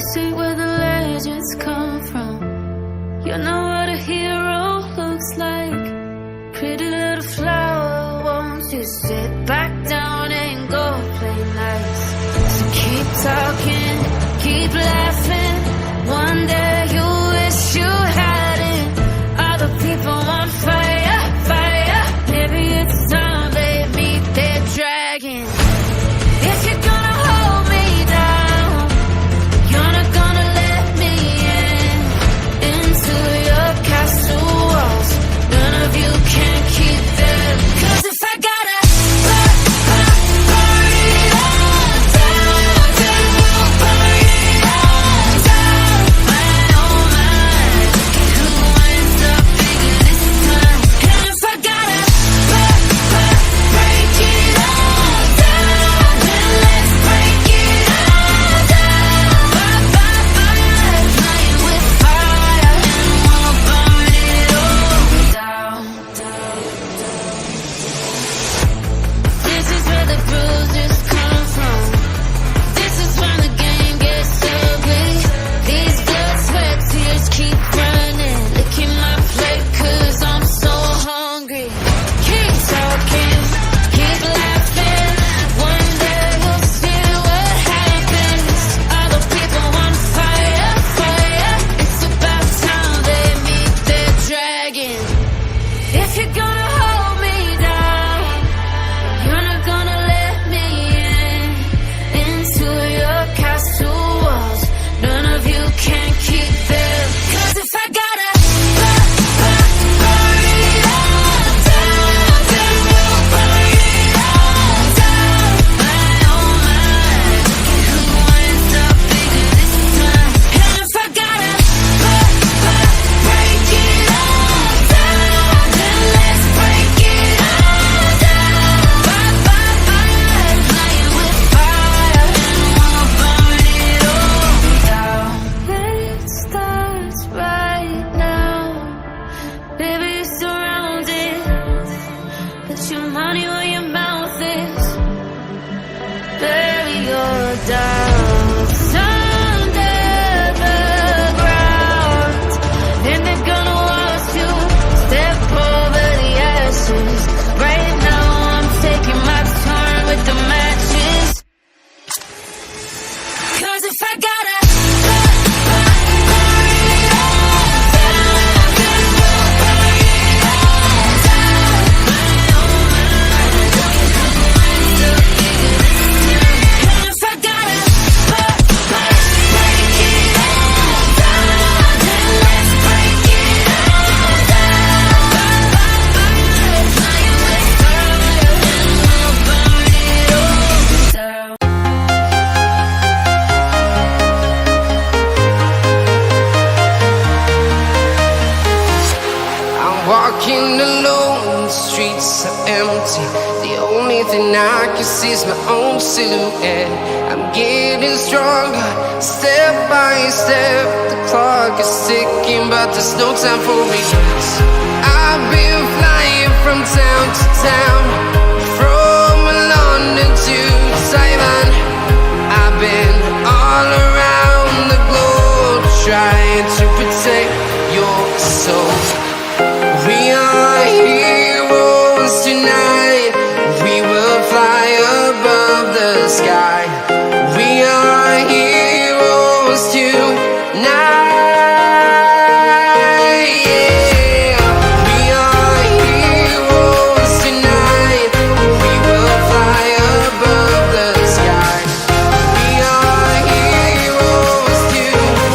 This ain't where the legends come from. You know what a hero looks like. Pretty little flower, won't you sit back down and go play nice? So keep talking, keep laughing. One day you wish you hadn't. All the people on fire, fire. Maybe it's time they meet their dragon. If you're gonna hold me down, you're not gonna let me in into your castle walls. None of you can keep them. 'Cause if I gotta burn it all down, then we'll burn it all down. My oh my, who ends up bigger this time? And if I gotta break it all down, then let's break it all down. Playing with fire, and we'll burn it all down. This is where the bruises come from. This is when the game gets ugly. These blood, sweat, tears keep running. Licking my plate 'cause I'm so hungry. Keep talking, keep laughing. One day we'll see what happens. All the people on fire, fire. It's about time they meet their dragon. If you're gonna hold me down, you're not gonna let me in into your castle walls. None of you can keep them. 'Cause if I gotta burn it all down, then we'll burn it all down. My oh my, who ends up bigger this time? And if I gotta break it all down, then let's break it all down. Playing with fire, and we'll burn it all down. It starts right now. Baby, you're surrounded. Put your money where your mouth is. Bury your doubts under the ground. Then they're gonna watch you step over the ashes. Right now I'm taking my turn with the matches. 'Cause if I gotta burn it all down, then we'll burn it all down. My oh my, who ends up bigger this time? And if I gotta break it all down, then let's break it all down. Playing with fire, and we'll burn it all down. I'm walking alone, the streets are empty. The only thing I can see is my own silhouette. I'm getting stronger, step by step. The clock is ticking, but there's no time for regrets. I've been flying from town to town, from London to Taiwan. I've been all around the globe, trying to protect your soul. We are heroes tonight. We will fly above the sky. We are heroes tonight. Yeah. We are heroes tonight. We will fly above the sky. We are heroes tonight.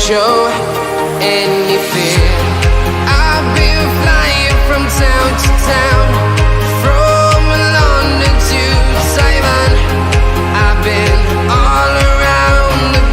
show any fear. I've been flying from town to town, from London to Taiwan. I've been all around the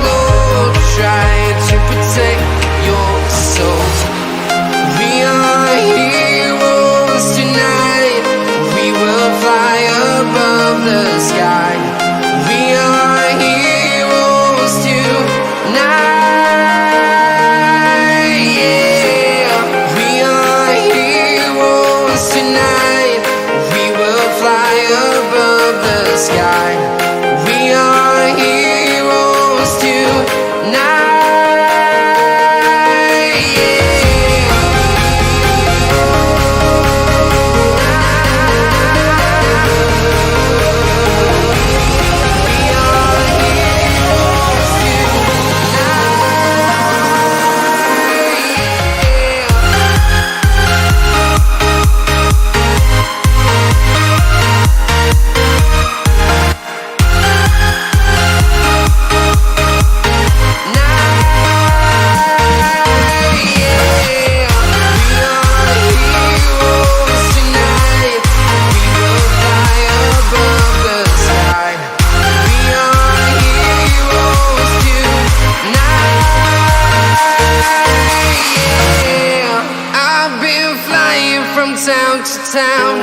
town,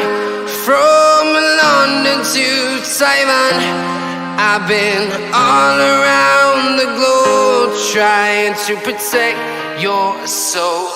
from London to Taiwan. I've been all around the globe trying to protect your soul.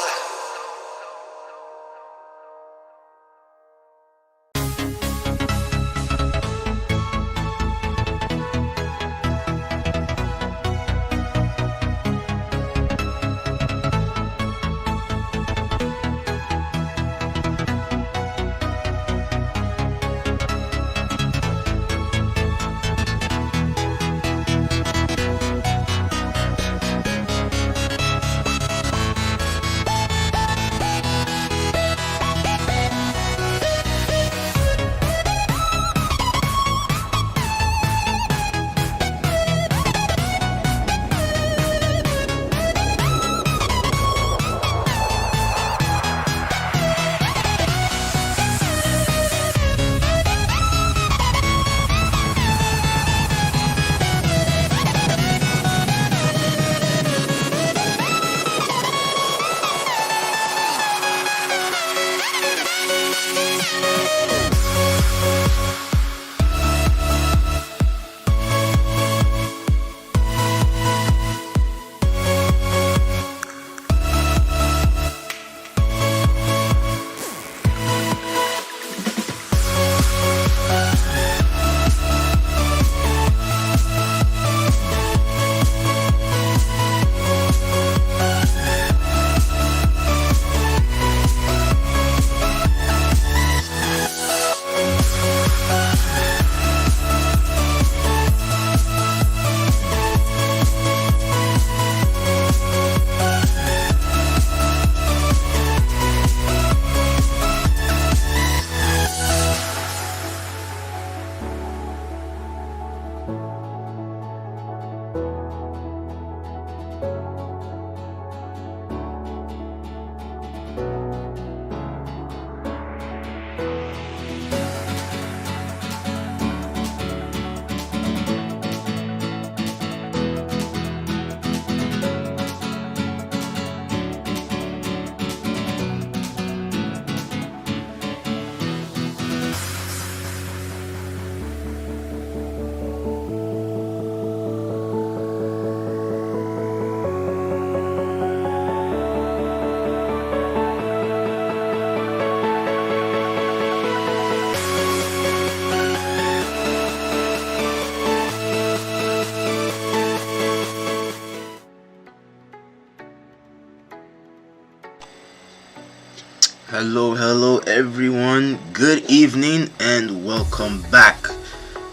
Hello everyone, good evening and welcome back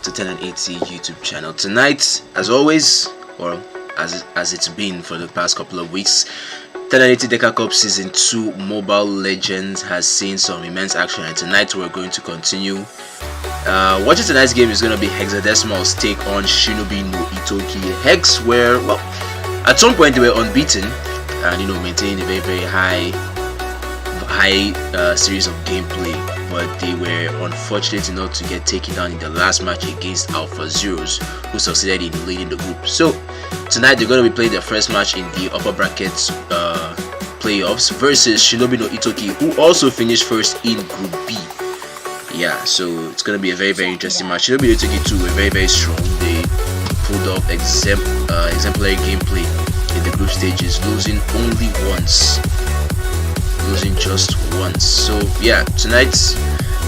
to 1080 YouTube channel. Tonight, as always, or as it's been for the past couple of weeks, 1080 DECA Cup Season 2 Mobile Legends has seen some immense action, and tonight we're going to continue. Watching tonight's game is going to be Hexadecimalz take on Shinobi no Itoki. Hex were, well, at some point they were unbeaten and maintaining a very high series of gameplay, but they were unfortunate enough to get taken down in the last match against Alpha Zeros, who succeeded in leading the group. So tonight they're going to be playing their first match in the upper brackets playoffs versus Shinobi no Itoki, who also finished first in Group B. Yeah, so it's going to be a very interesting match. Shinobi no Itoki too were very strong. They pulled off exemplary gameplay in the group stages, losing only once. Losing just once. So yeah, tonight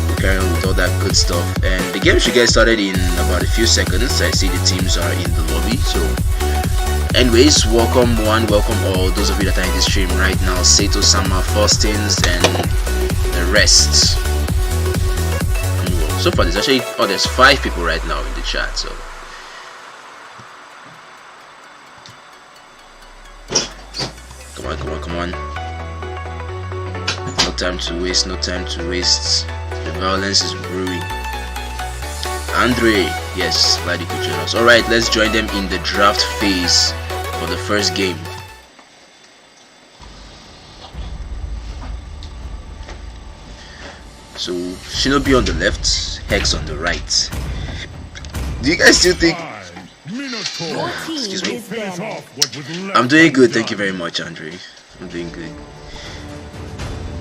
we're carrying on with all that good stuff, and the game should get started in about a few seconds. I see the teams are in the lobby. So anyways, welcome one, welcome all those of you that are in the stream right now. Sato Sama, Faustins, and the rest. So far there's actually there's 5 people right now in the chat. So come on. No time to waste. The violence is brewing. Andre, yes, glad you could join us. Alright, let's join them in the draft phase for the first game. So Shinobi on the left, Hex on the right. Do you guys still think? Excuse me. I'm doing good, thank you very much, Andre. I'm doing good.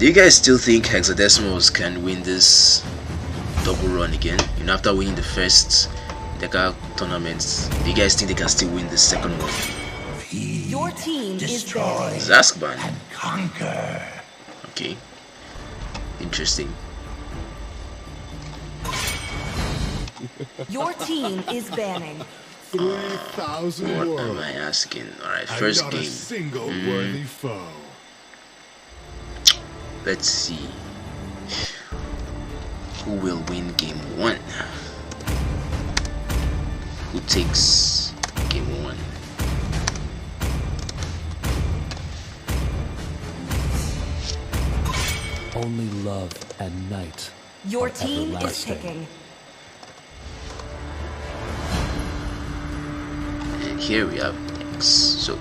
Do you guys still think Hexadecimalz can win this double run again? You know, after winning the first DECA tournament, do you guys think they can still win the second one? Your team is banned. Zaskban. Conquer. Okay. Interesting. Your team is banning. 3,000 What worlds. am I asking? Alright, And first not a game. single worthy foe. Let's see. Who will win game 1? Who takes game 1? Only love and night. Your are team is everlasting. picking. And here we have X. So,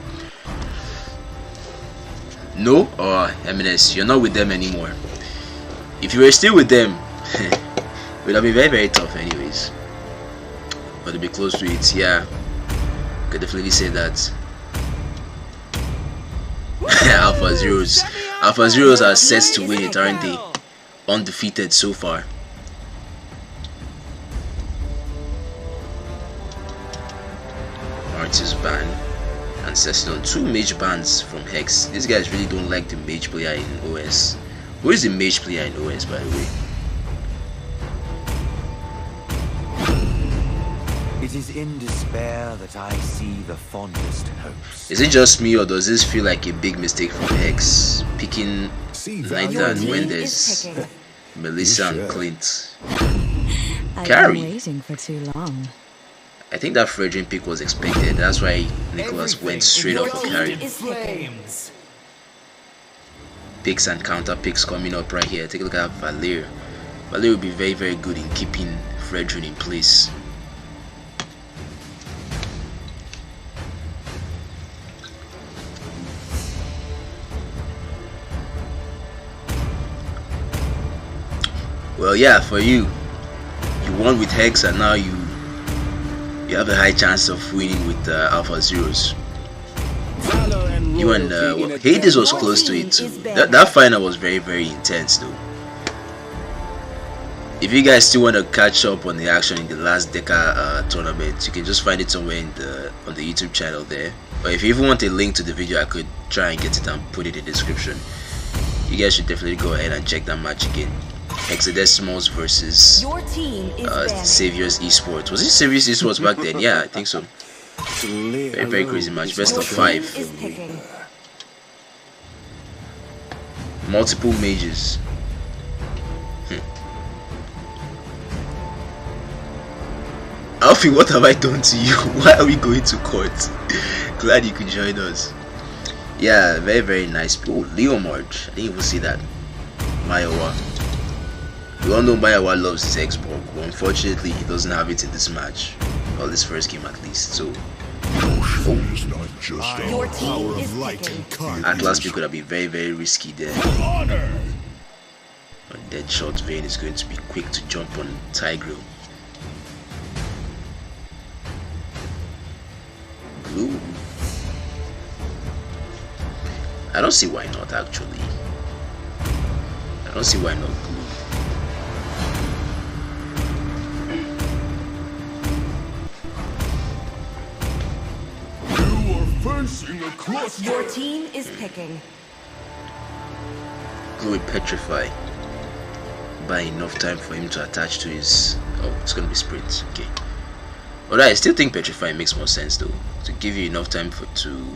no, or MNS, you're not with them anymore. If you were still with them, it would have been very, very tough, anyways. But to be close to it, yeah, could definitely say that. Alpha Zeros are set to win it, aren't they? Undefeated so far. Artist ban and Cecilon, 2 mage bans from Hex. These guys really don't like the mage player in OS. Who is the mage player in OS, by the way? It is in despair that I see the fondest hopes. Is it just me, or does this feel like a big mistake from Hex picking Naita Your and team when is there's picking. Melissa and Clint? I've Carry. been waiting for too long. I think that Fredrin pick was expected. That's why Nicholas went straight Your off for team carry. is picking. Picks and counter picks coming up right here. Take a look at Valir. Valir will be very, very good in keeping Fredrin in place. Well, yeah, for you won with Hex, and now you have a high chance of winning with Alpha Zeros. You and well, Hades was close to it too. That final was very, very intense though. If you guys still want to catch up on the action in the last DECA tournament, you can just find it somewhere on the YouTube channel there. But if you even want a link to the video, I could try and get it and put it in the description. You guys should definitely go ahead and check that match again. Hexadecimalz versus Your team is banning. Saviors Esports. Was it Saviors Esports back then? Yeah, I think so. Very, very crazy match. Best Your of team 5. is picking. Multiple mages. Alfie, what have I done to you? Why are we going to court? Glad you could join us. Yeah, very, very nice. Oh, Leomord. I didn't even see that. Mayowa. We all know Mayowa loves his Xbox, but unfortunately he doesn't have it in this match. Or this first game at least. So It's not just the Your team power is of light picking. and carnage. Atlas P could have been very, very risky there. Honor. But Deadshot Vayne is going to be quick to jump on Tigreal. Glue. I don't see why not, actually. I don't see why not Glue. You are facing a cluster. Your team is picking. Glue with Petrify. Buy enough time for him to attach to his... Oh, it's gonna be Sprint. Okay. Although I still think Petrify makes more sense though. To give you enough time to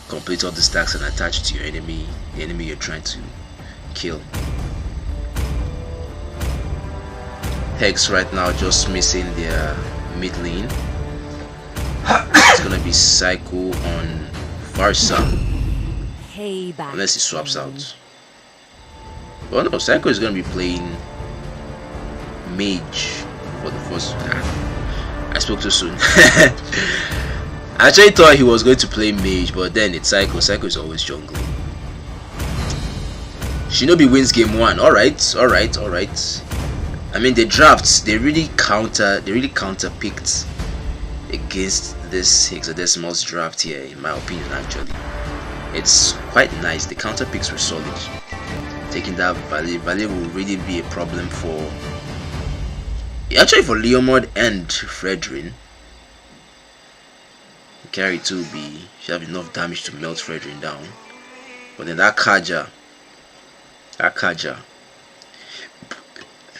complete all the stacks and attach to your enemy, the enemy you're trying to kill. Hex right now just missing their mid lane. It's gonna be Psycho on Farsa. Payback. Unless he swaps out. Well, no, Psycho is gonna be playing Mage for the first. I spoke too soon. I actually thought he was going to play Mage, but then it's Psycho. Psycho is always jungling. Shinobi wins game 1. Alright. I mean, the drafts, they really counter picked against this Hexadecimalz draft here, in my opinion. Actually, it's quite nice. The counter picks were solid. taking that Valet. Valet will really be a problem for actually for Leomord and Fredrin. Carry 2 be should have enough damage to melt Fredrin down. But then that Kaja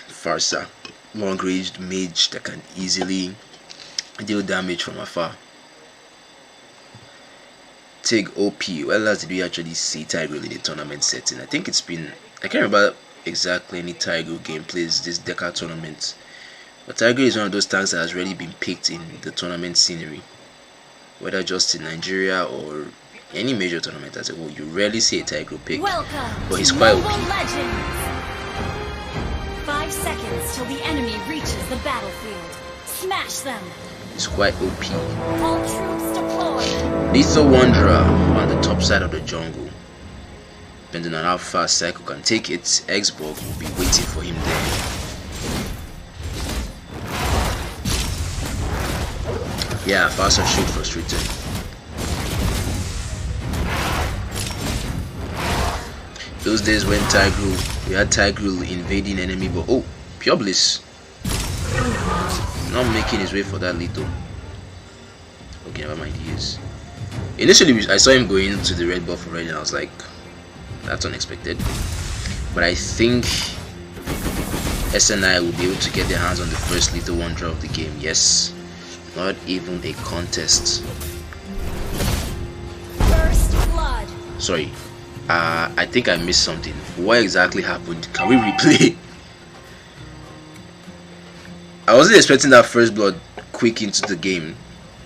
Farsa, long-ranged mage that can easily deal damage from afar. Tig OP. Well, last did we actually see Tigreal in the tournament setting? I think it's been, I can't remember exactly any Tigreal gameplays this DECA tournament, but Tigreal is one of those tanks that has really been picked in the tournament scenery, whether just in Nigeria or any major tournament as a whole. You rarely see a Tigreal pick, but he's quite OP. Legends. 5 seconds till the enemy reaches the battlefield. Smash them. He's quite OP. All troops deployed. Lethal Wanderer on the top side of the jungle. Depending on how fast Cycle can take it, Xborg will be waiting for him there. Yeah, faster shoot frustrated. Those days when we had Tigreal invading enemy, but oh, Pure Bliss not making his way for that lethal. Okay, never mind, he is. Initially, I saw him going to the red buff already, and I was like, that's unexpected. But I think SNI will be able to get their hands on the first Lethal Wanderer of the game. Yes, not even a contest. First blood. Sorry, I think I missed something. What exactly happened? Can we replay? I wasn't expecting that first blood quick into the game.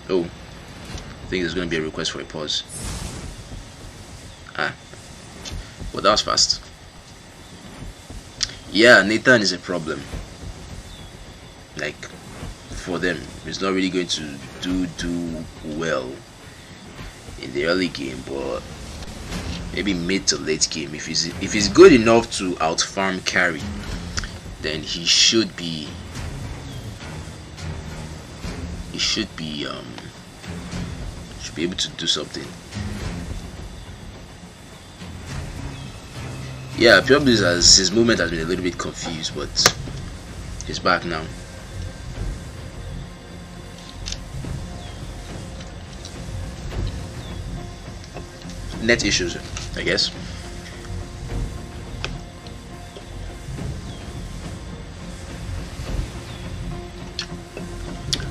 Oh, I think there's going to be a request for a pause. Well, that was fast. Yeah, Nathan is a problem. Like, for them, he's not really going to do well in the early game, but maybe mid to late game. If he's good enough to out farm carry, then he should be able to do something. Yeah, probably his movement has been a little bit confused, but he's back now. Net issues, I guess.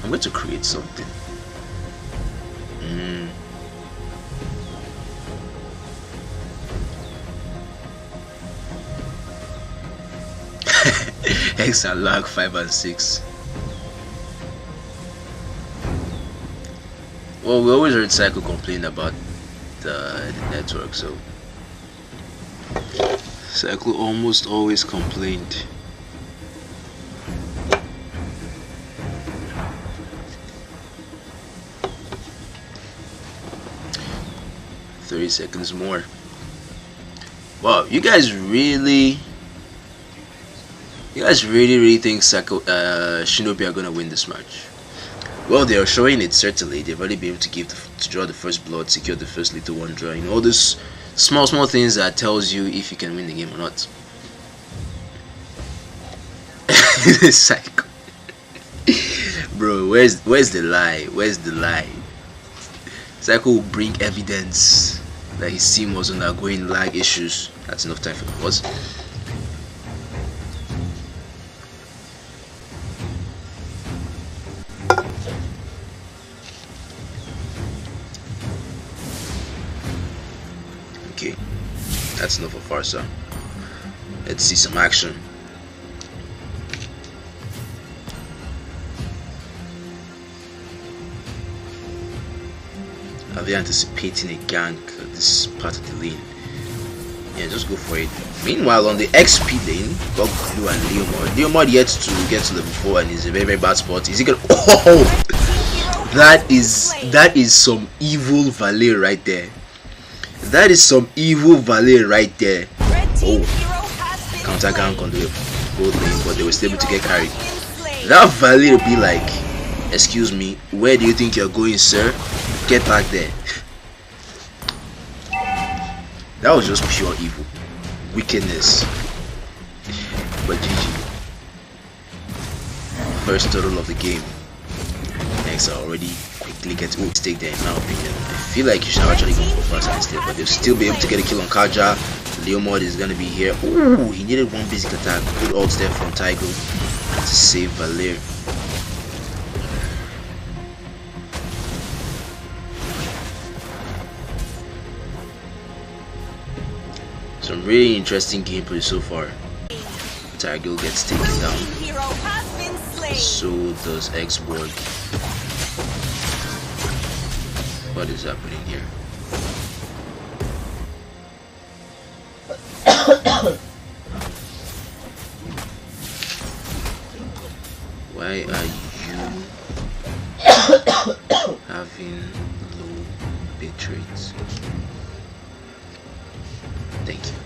I'm going to create something. Hexadecimalz 5 and 6. Well, we always heard Cycle complain about the network, so Cycle almost always complained. "30 seconds more." Wow, you guys really think Shinobi are gonna win this match? Well, they are showing it certainly. They've already been able to draw the first blood, secure the first Lethal Wanderer. You know, all those small things that tells you if you can win the game or not. Psycho. Bro, where's the lie? Where's the lie? Psycho will bring evidence that his team was undergoing lag issues. That's enough time for the pause. Okay, that's enough of Farsa. Let's see some action. Are they anticipating a gank at this part of the lane? Yeah, just go for it. Meanwhile, on the XP lane, got Blue and Leomord. Leomord yet to get to level 4 and is a very bad spot. Is he gonna? Oh, that is some evil valet right there. That is some evil valet right there. Oh, counter gank on the gold lane, but they were still able to get carried. That valet will be like, "Excuse me, where do you think you're going, sir? Get back there." That was just pure evil. wickedness. But GG. First turtle of the game. Next, I already quickly get to stake there in my opinion. I feel like you should have actually gone for first instead, but they'll still be able to get a kill on Kaja. Leomord is gonna be here. Ooh, he needed one basic attack. Good ult there from Tiger to save Valir. Some really interesting gameplay so far. Tiger gets taken down. So does X-Borg. What is happening here? Why are you having low bit rates? Thank you.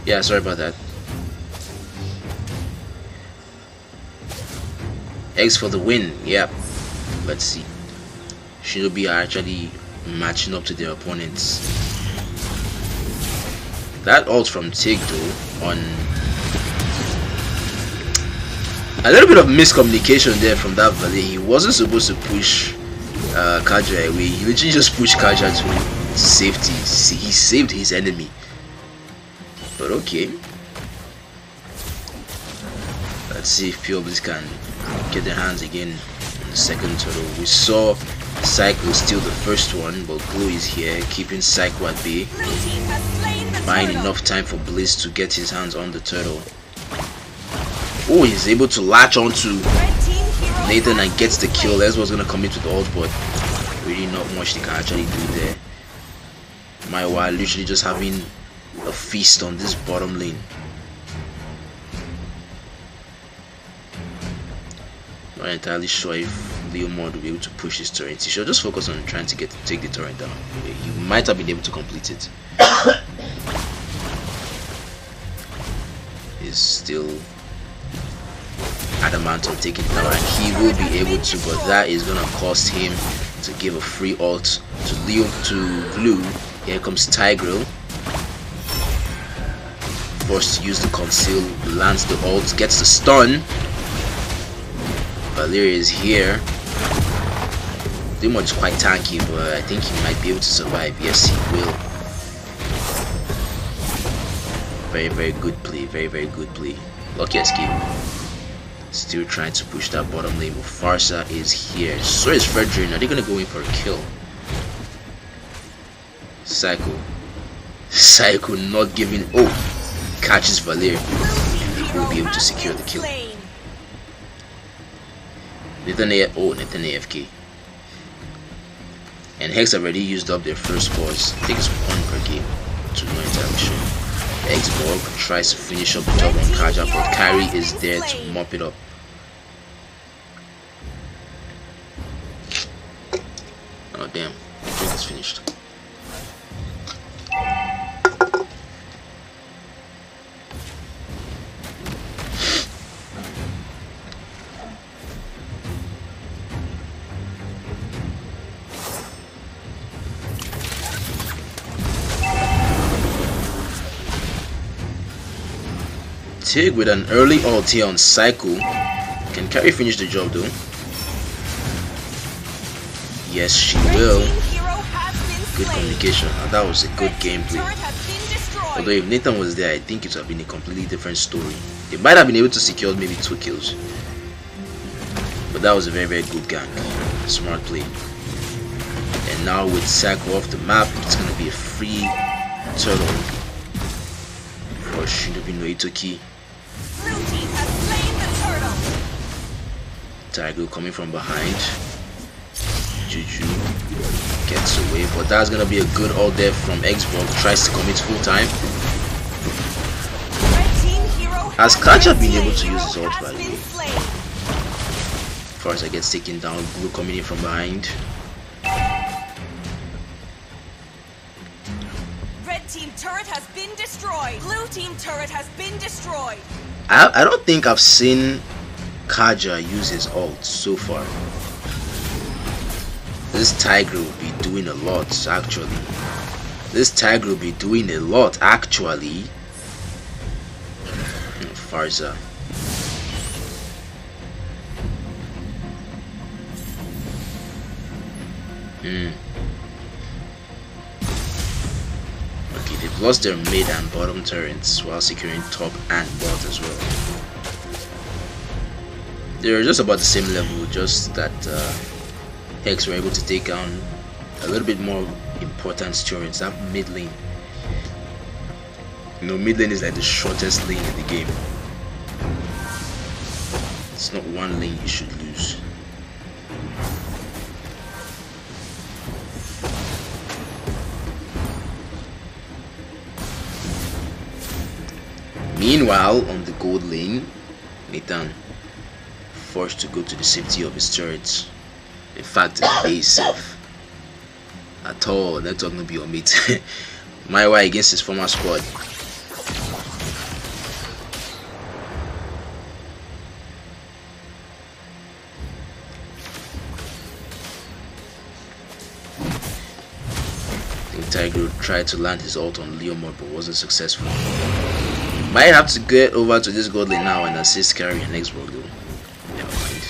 Yeah, sorry about that. X for the win. Yep. Let's see. Shinobi are actually matching up to their opponents. That ult from Tig though, on a little bit of miscommunication there from that Valet. He wasn't supposed to push Kaja away. He literally just pushed Kaja to safety. See, he saved his enemy. But okay. Let's see if Pure Bliss can get their hands again on the second turtle. We saw Psycho steal the first one, but Glue is here, keeping Psycho at bay, buying enough time for Bliss to get his hands on the turtle. Oh, he's able to latch onto Nathan and gets the kill. That's what's gonna commit with the ult, but really not much they can actually do there. Maiwa literally just having a feast on this bottom lane. Not entirely sure if Leomord will be able to push his turret. He should just focus on trying to take the turret down. He might have been able to complete it. He's still adamant on taking it down, and he will be able to, but that is gonna cost him to give a free ult to Glue. Here comes Tigreal, forced to use the conceal, lands the ult, gets the stun. Valyria is here. Demon is quite tanky, but I think he might be able to survive. Yes, he will. Very, very good play. Very, very good play. Lucky escape. Still trying to push that bottom lane, but Farsa is here. So is Fredrin. Are they gonna go in for a kill? Psycho not giving. Oh, catches Valyria, and they will be able to secure the kill. Nathan AFK. And Hex already used up their first scores. I think it's 1 per game. To not entirely sure. X-Borg tries to finish up the job on Kaja, but Kyrie is there to mop it up. Oh damn, the drink is finished. Tig with an early ulti on Psycho. Can Carrie finish the job though? Yes, she will. Good communication. And that was a good gameplay. Although if Nathan was there, I think it would have been a completely different story. They might have been able to secure maybe 2 kills. But that was a very, very good gang. Smart play. And now with Psycho off the map, it's going to be a free turtle for Shinobi no Itoki. Tiger coming from behind. Juju gets away, but that's gonna be a good ult there from Xbox. Tries to commit full time. Has Kaja been able to use his ult by the way? Farsa gets taken down. Blue coming in from behind. Red team turret has been destroyed. Blue team turret has been destroyed. I don't think I've seen Kaja use his ult so far. This Tiger will be doing a lot actually. This Tiger will be doing a lot actually. Farza. Okay, they've lost their mid and bottom turrets while securing top and bot as well. They're just about the same level, just that Hex were able to take down a little bit more important turrets. That mid lane, you know, mid lane is like the shortest lane in the game. It's not one lane you should lose. Meanwhile, on the gold lane, Nathan forced to go to the safety of his turrets. In fact, he's safe at all. Not talking to be on mate. My way against his former squad. I think Tiger tried to land his ult on Leomord but wasn't successful. Might have to get over to this gold lane now and assist carry an Xbox though. Never mind.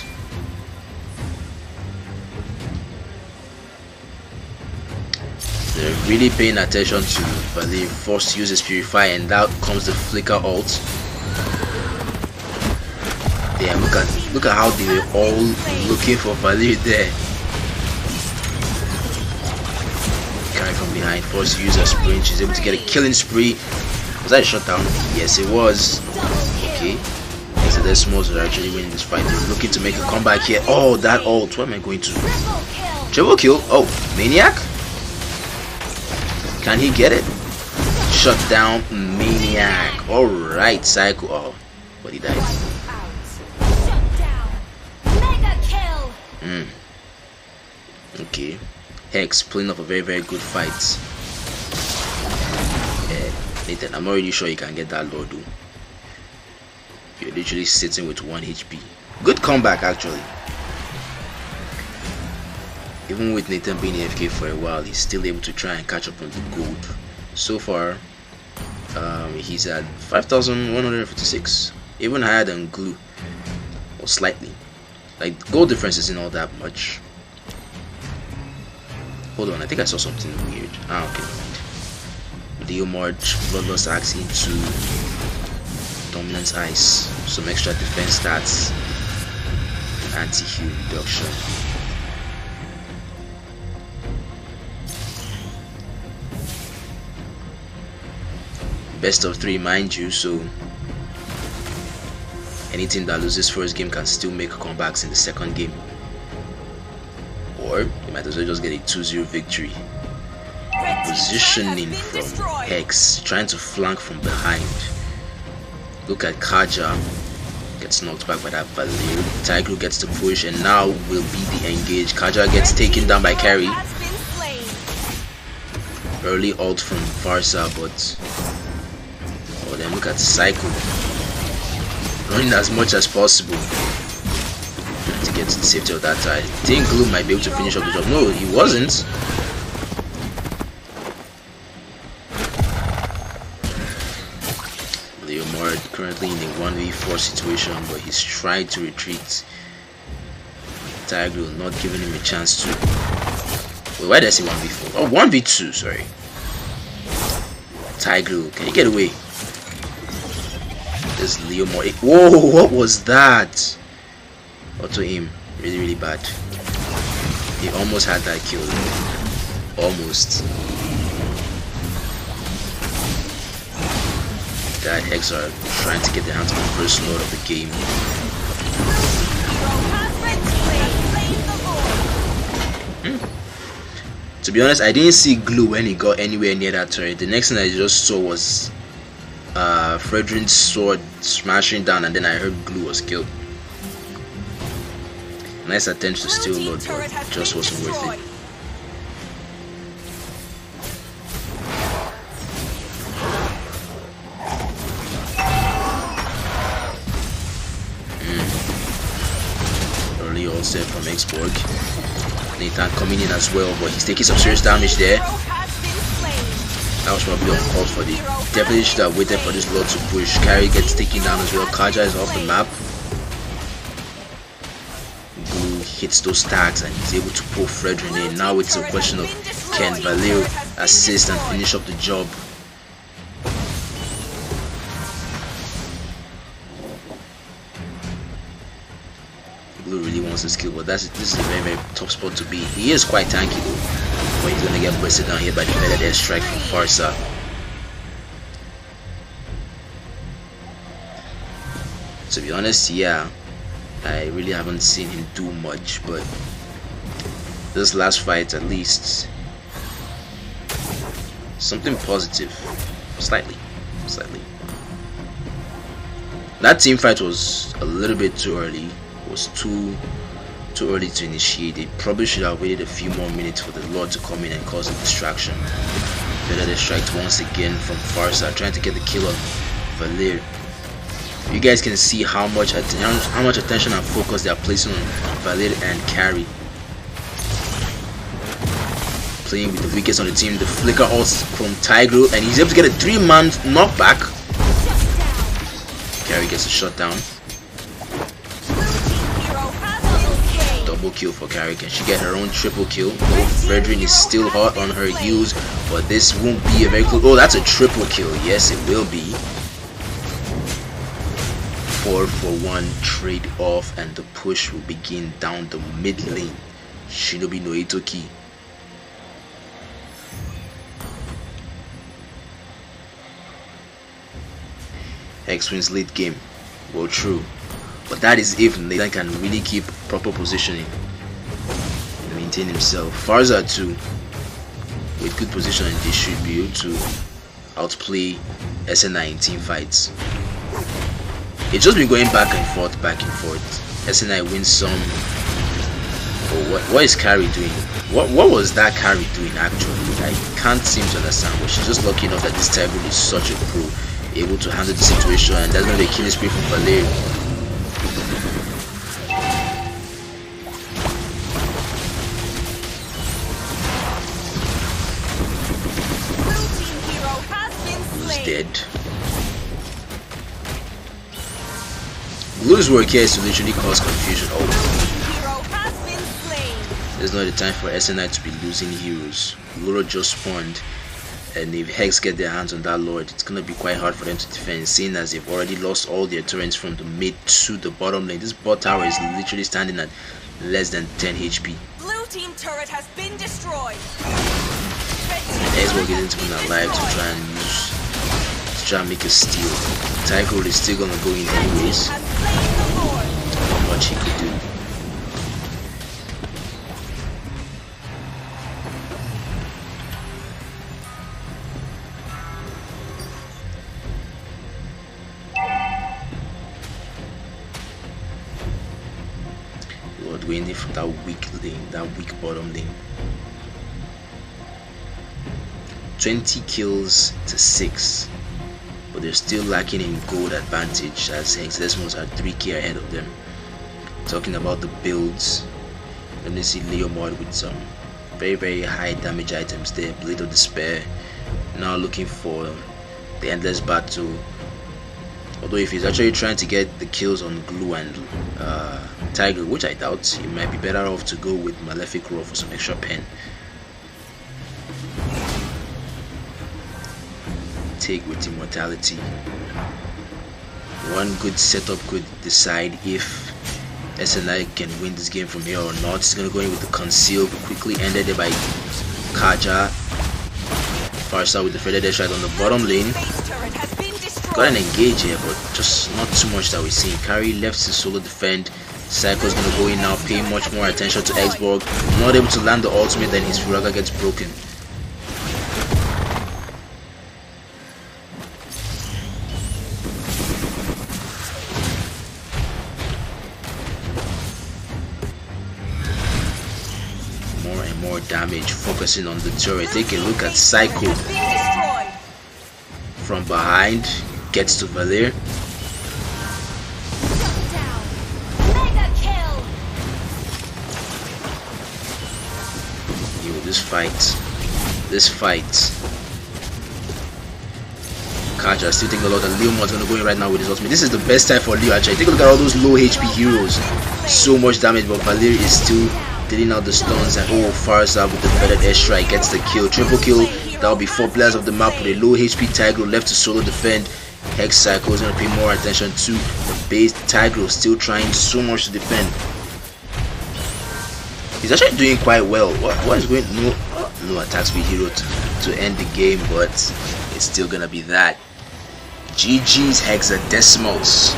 They're really paying attention to Valir, forced to use his Purify, and out comes the Flicker ult. Damn, look at how they were all looking for Valir there. Carry from behind, forced to use a sprint. She's able to get a killing spree. Was that a shutdown? Yes, it was. Okay. Hexadecimalz are actually winning this fight. They're looking to make a comeback here. Oh, that ult. What am I going to? Triple kill. Oh, Maniac? Can he get it? Shut down Maniac. Alright, Psycho. Oh, but he died. Okay. Hex pulling off a very, very good fight. Nathan, I'm not really sure you can get that Lord though. You're literally sitting with 1 HP. Good comeback actually. Even with Nathan being AFK for a while, he's still able to try and catch up on the gold. So far, he's at 5,156, even higher than Glue, or slightly. Like gold difference isn't all that much. Hold on, I think I saw something weird. Ah, okay. Leomord Bloodlust Axe into Dominance Ice, some extra defense stats, anti-heal reduction. Best of 3, mind you, so any team that loses first game can still make comebacks in the second game, or you might as well just get a 2-0 victory. Positioning from Hex, trying to flank from behind. Look at Kaja, gets knocked back by that Valir. Tigru gets the push and now will be the engage. Kaja gets taken down by Carry. Early ult from Farsa, but oh, then look at Psycho running as much as possible to get to the safety of that. I think Gloom might be able to finish up the job. No, he wasn't. Leomord currently in a 1v4 situation, but he's trying to retreat. Tiger not giving him a chance to. Wait, why did I say 1v4? Oh, 1v2, sorry. Tiger, can you get away? There's Leomord. Whoa, what was that? Auto aim, really, really bad. He almost had that kill. Almost. That Hex are trying to get their hands on the first load of the game. To be honest, I didn't see Glue when he got anywhere near that turret. The next thing I just saw was Fredrin's sword smashing down, and then I heard Glue was killed. Nice attempt to steal load, but just wasn't worth it. Early all set from Xborg. Nathan coming in as well, but he's taking some serious damage there. That was probably uncalled for. They definitely should have waited for this Lord to push. Carry gets taken down as well. Kaja is off the map. Blue hits those tags and he's able to pull Fredrin in. Now it's a question of can Valir assist and finish up the job. Blue really wants this kill, but this is a very, very tough spot to be. He is quite tanky though, but he's gonna get busted down here by the feather air strike from Farsa. To be honest, yeah, I really haven't seen him do much, but this last fight at least something positive, slightly. That team fight was a little bit too early. It was too early to initiate. They probably should have waited a few more minutes for the Lord to come in and cause a distraction. Better strike once again from Farsa, trying to get the kill on Valir. You guys can see how much attention and focus they are placing on Valir and Carry. Playing with the weakest on the team, the flicker ult from Tigro, and he's able to get a 3-man knockback. Carry gets a shutdown. Double kill for Carry. Can she get her own triple kill? Oh, Fredrin is still hot on her heels, but this won't be a very close. Oh, that's a triple kill. Yes, it will be. 4-for-1 trade off, and the push will begin down the mid lane. Shinobi no Itoki. Hex wins late game. Well, true, but that is if Nathan can really keep proper positioning and maintain himself. Farsa too, with good positioning, they should be able to outplay SNI in team fights. It's just been going back and forth. SNI wins some. Oh, what is Carry doing? What was that Carry doing actually? I can't seem to understand, but she's just lucky enough that this Tiger is such a pro, able to handle the situation, and that's not the killing spree from Valir. Who's dead? Blue's work here is to literally cause confusion. Oh, there's not the time for SNI to be losing heroes. Luro just spawned, and if Hex get their hands on that Lord, it's gonna be quite hard for them to defend, seeing as they've already lost all their turrets from the mid to the bottom lane. This bot tower is literally standing at less than 10 HP. Blue team turret has been destroyed. Xbox isn't even alive to try and make a steal. Tycho is still gonna go in anyways. Not much he could do. Lord waiting from that weak lane, that weak bottom lane. 20 kills to 6, but they're still lacking in gold advantage, as Hexadecimalz are 3k ahead of them. Talking about the builds, let me see Leomord with some very high damage items there. Blade of Despair, now looking for the Endless Battle, although if he's actually trying to get the kills on Glue and Tiger, which I doubt, he might be better off to go with Malefic Roar for some extra pen. Take with Immortality. One good setup could decide if SNI can win this game from here or not. He's gonna go in with the Conceal, quickly ended it by Kaja. Farsa with the feather dash right on the bottom lane. Got an engage here, but just not too much that we're seeing. Carry left to solo defend. Psycho's gonna go in now, pay much more attention to Xborg. Not able to land the ultimate, then his Furaga gets broken. More and more damage, focusing on the turret. Take a look at Psycho. From behind, gets to Valir. Yo, this fight Kaja. Still taking a lot. And Leomord's gonna go in right now with his ultimate. This is the best time for Leo actually. Take a look at all those low HP heroes. So much damage, but Valeri is still dealing out the stuns. And oh, Farza with the feathered airstrike gets the kill. Triple kill. That'll be 4 players of the map with a low HP Tigro left to solo defend. Hex Cycle is gonna pay more attention to the base. Tigro still trying so much to defend. He's actually doing quite well. What is going? No attack speed hero to end the game, but it's still gonna be that. GG's Hexadecimalz.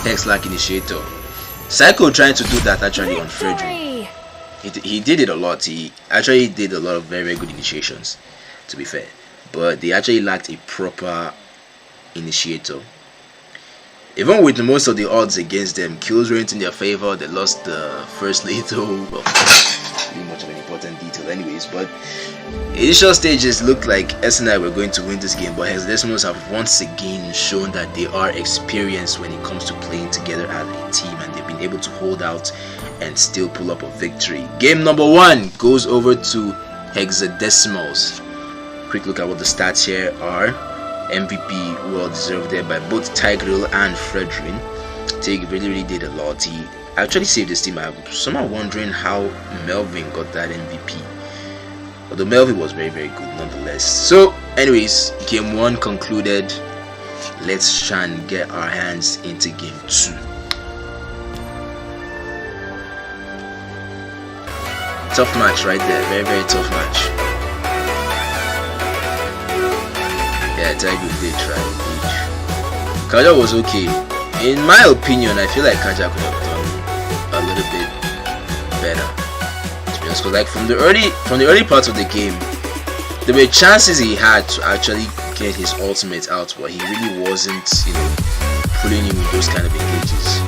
Hex-like initiator. Psycho trying to do that actually on Frederick. He did it a lot. He actually did a lot of very good initiations, to be fair, but they actually lacked a proper initiator. Even with most of the odds against them, kills weren't in their favor. They lost the first lethal. Well, really much of an important detail anyways, but initial stages looked like SNI were going to win this game, but Hexadecimalz have once again shown that they are experienced when it comes to playing together as a team, and they've been able to hold out and still pull up a victory. Game number 1 goes over to Hexadecimalz. Quick look at what the stats here are. MVP well deserved there by both Tigreal and Fredrin. Tig really did a lot. He actually saved his team. I'm somehow wondering how Melvin got that MVP. Although Melvin was very good nonetheless. So anyways, game 1 concluded. Let's try and get our hands into game 2. Tough match right there. Very tough match. Yeah, Tiger did try. Kaja was okay. In my opinion, I feel like Kaja could have done a little bit better. To be honest, because like from the early parts of the game, there were chances he had to actually get his ultimate out, but he really wasn't, pulling in with those kind of engages.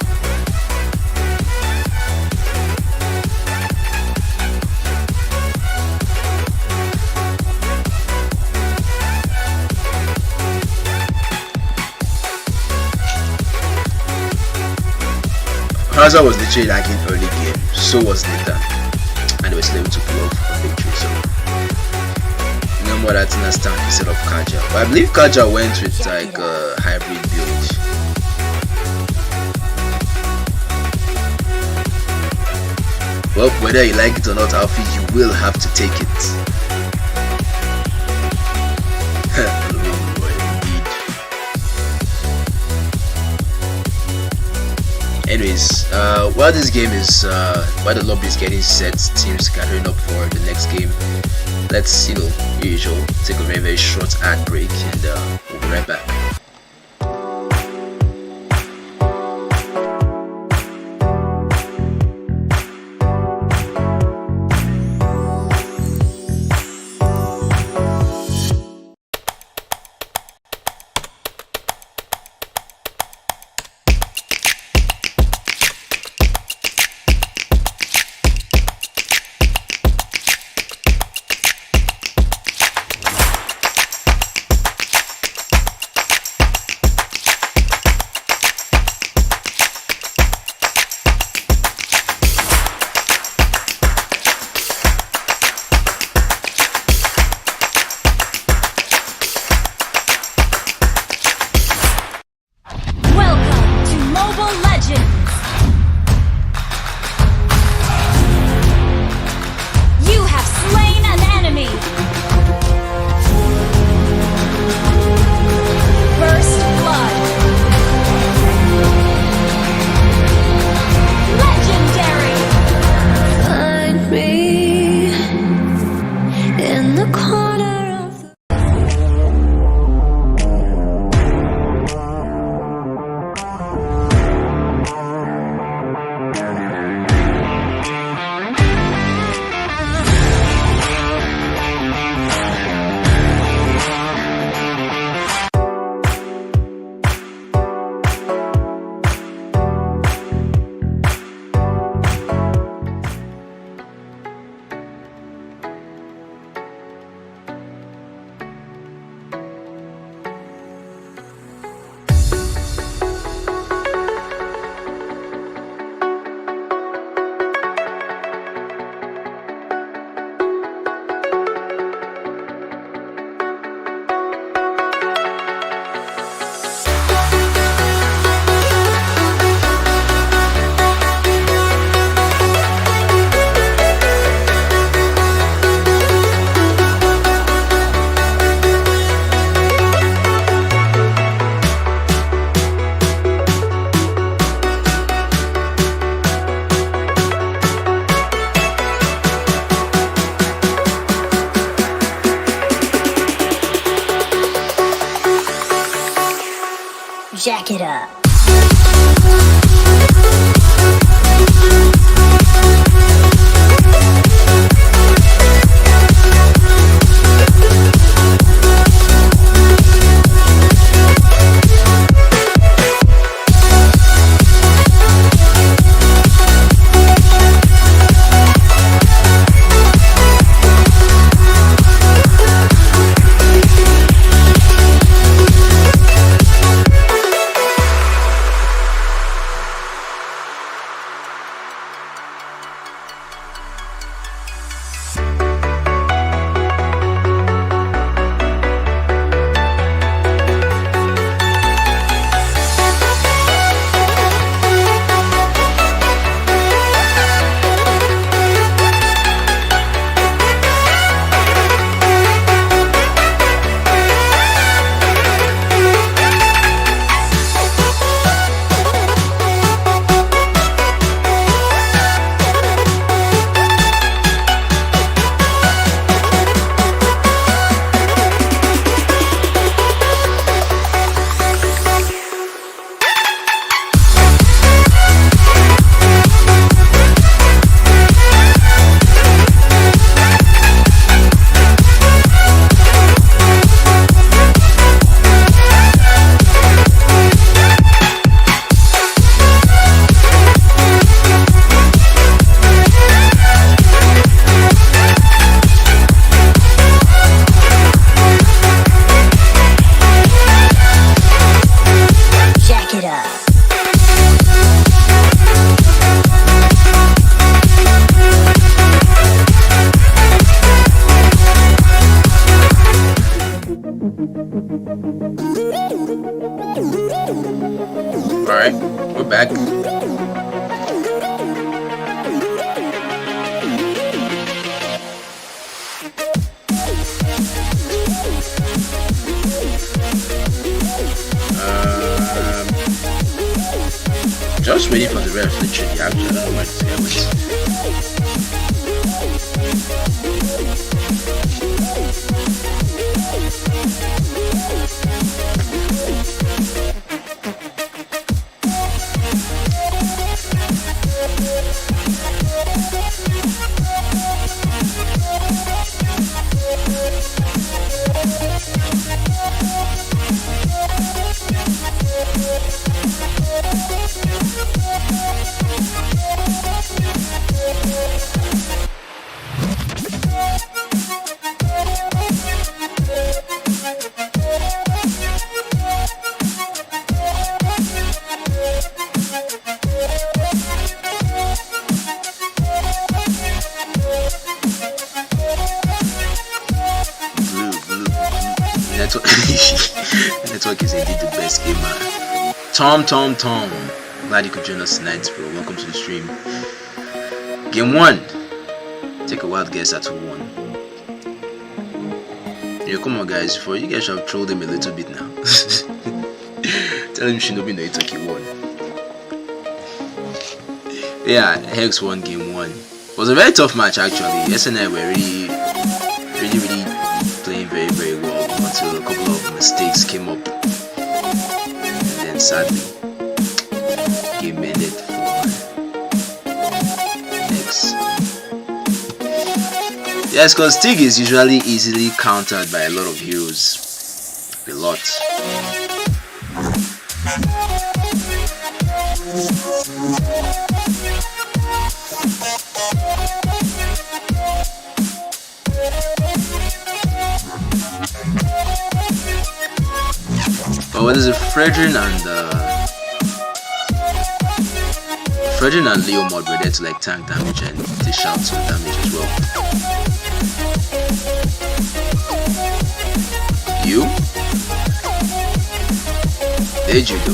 Haza was literally lagging early game, so was Nathan, and they were still able to pull off a victory. So no more that in a stand instead of Kaja. But I believe Kaja went with like a hybrid build. Well, whether you like it or not, Alfie, you will have to take it. Anyways, while this game is while the lobby is getting set, teams gathering up for the next game, let's usual take a very short ad break, and we'll be right back. back. Just waiting for the ref literally. Actually, I don't know why this guy went. Network is indeed the best gamer. Tom. Glad you could join us tonight, bro. Welcome to the stream. Game 1. Take a wild guess at who won. Yeah, come on, guys. For you guys have trolled him a little bit now. Tell him Shinobi no Itoki won. Yeah, Hex won game 1. It was a very tough match actually. Yes and I were really playing very well until a couple of mistakes came up, and then sadly game ended for X. Yes, because Tig is usually easily countered by a lot of heroes. A lot. But what is it? Fredrin and Leo mod were there to like tank damage and dish out some damage as well. You? There you go.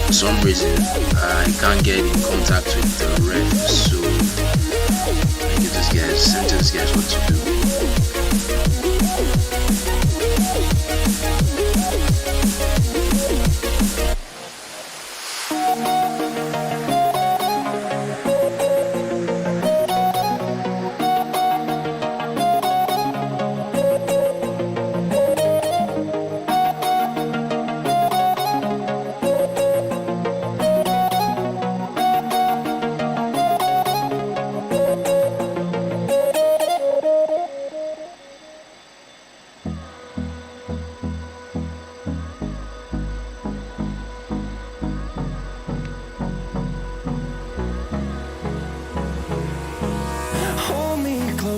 For some reason I can't get in contact with the ref, so I give this guys, send to these guys what to do.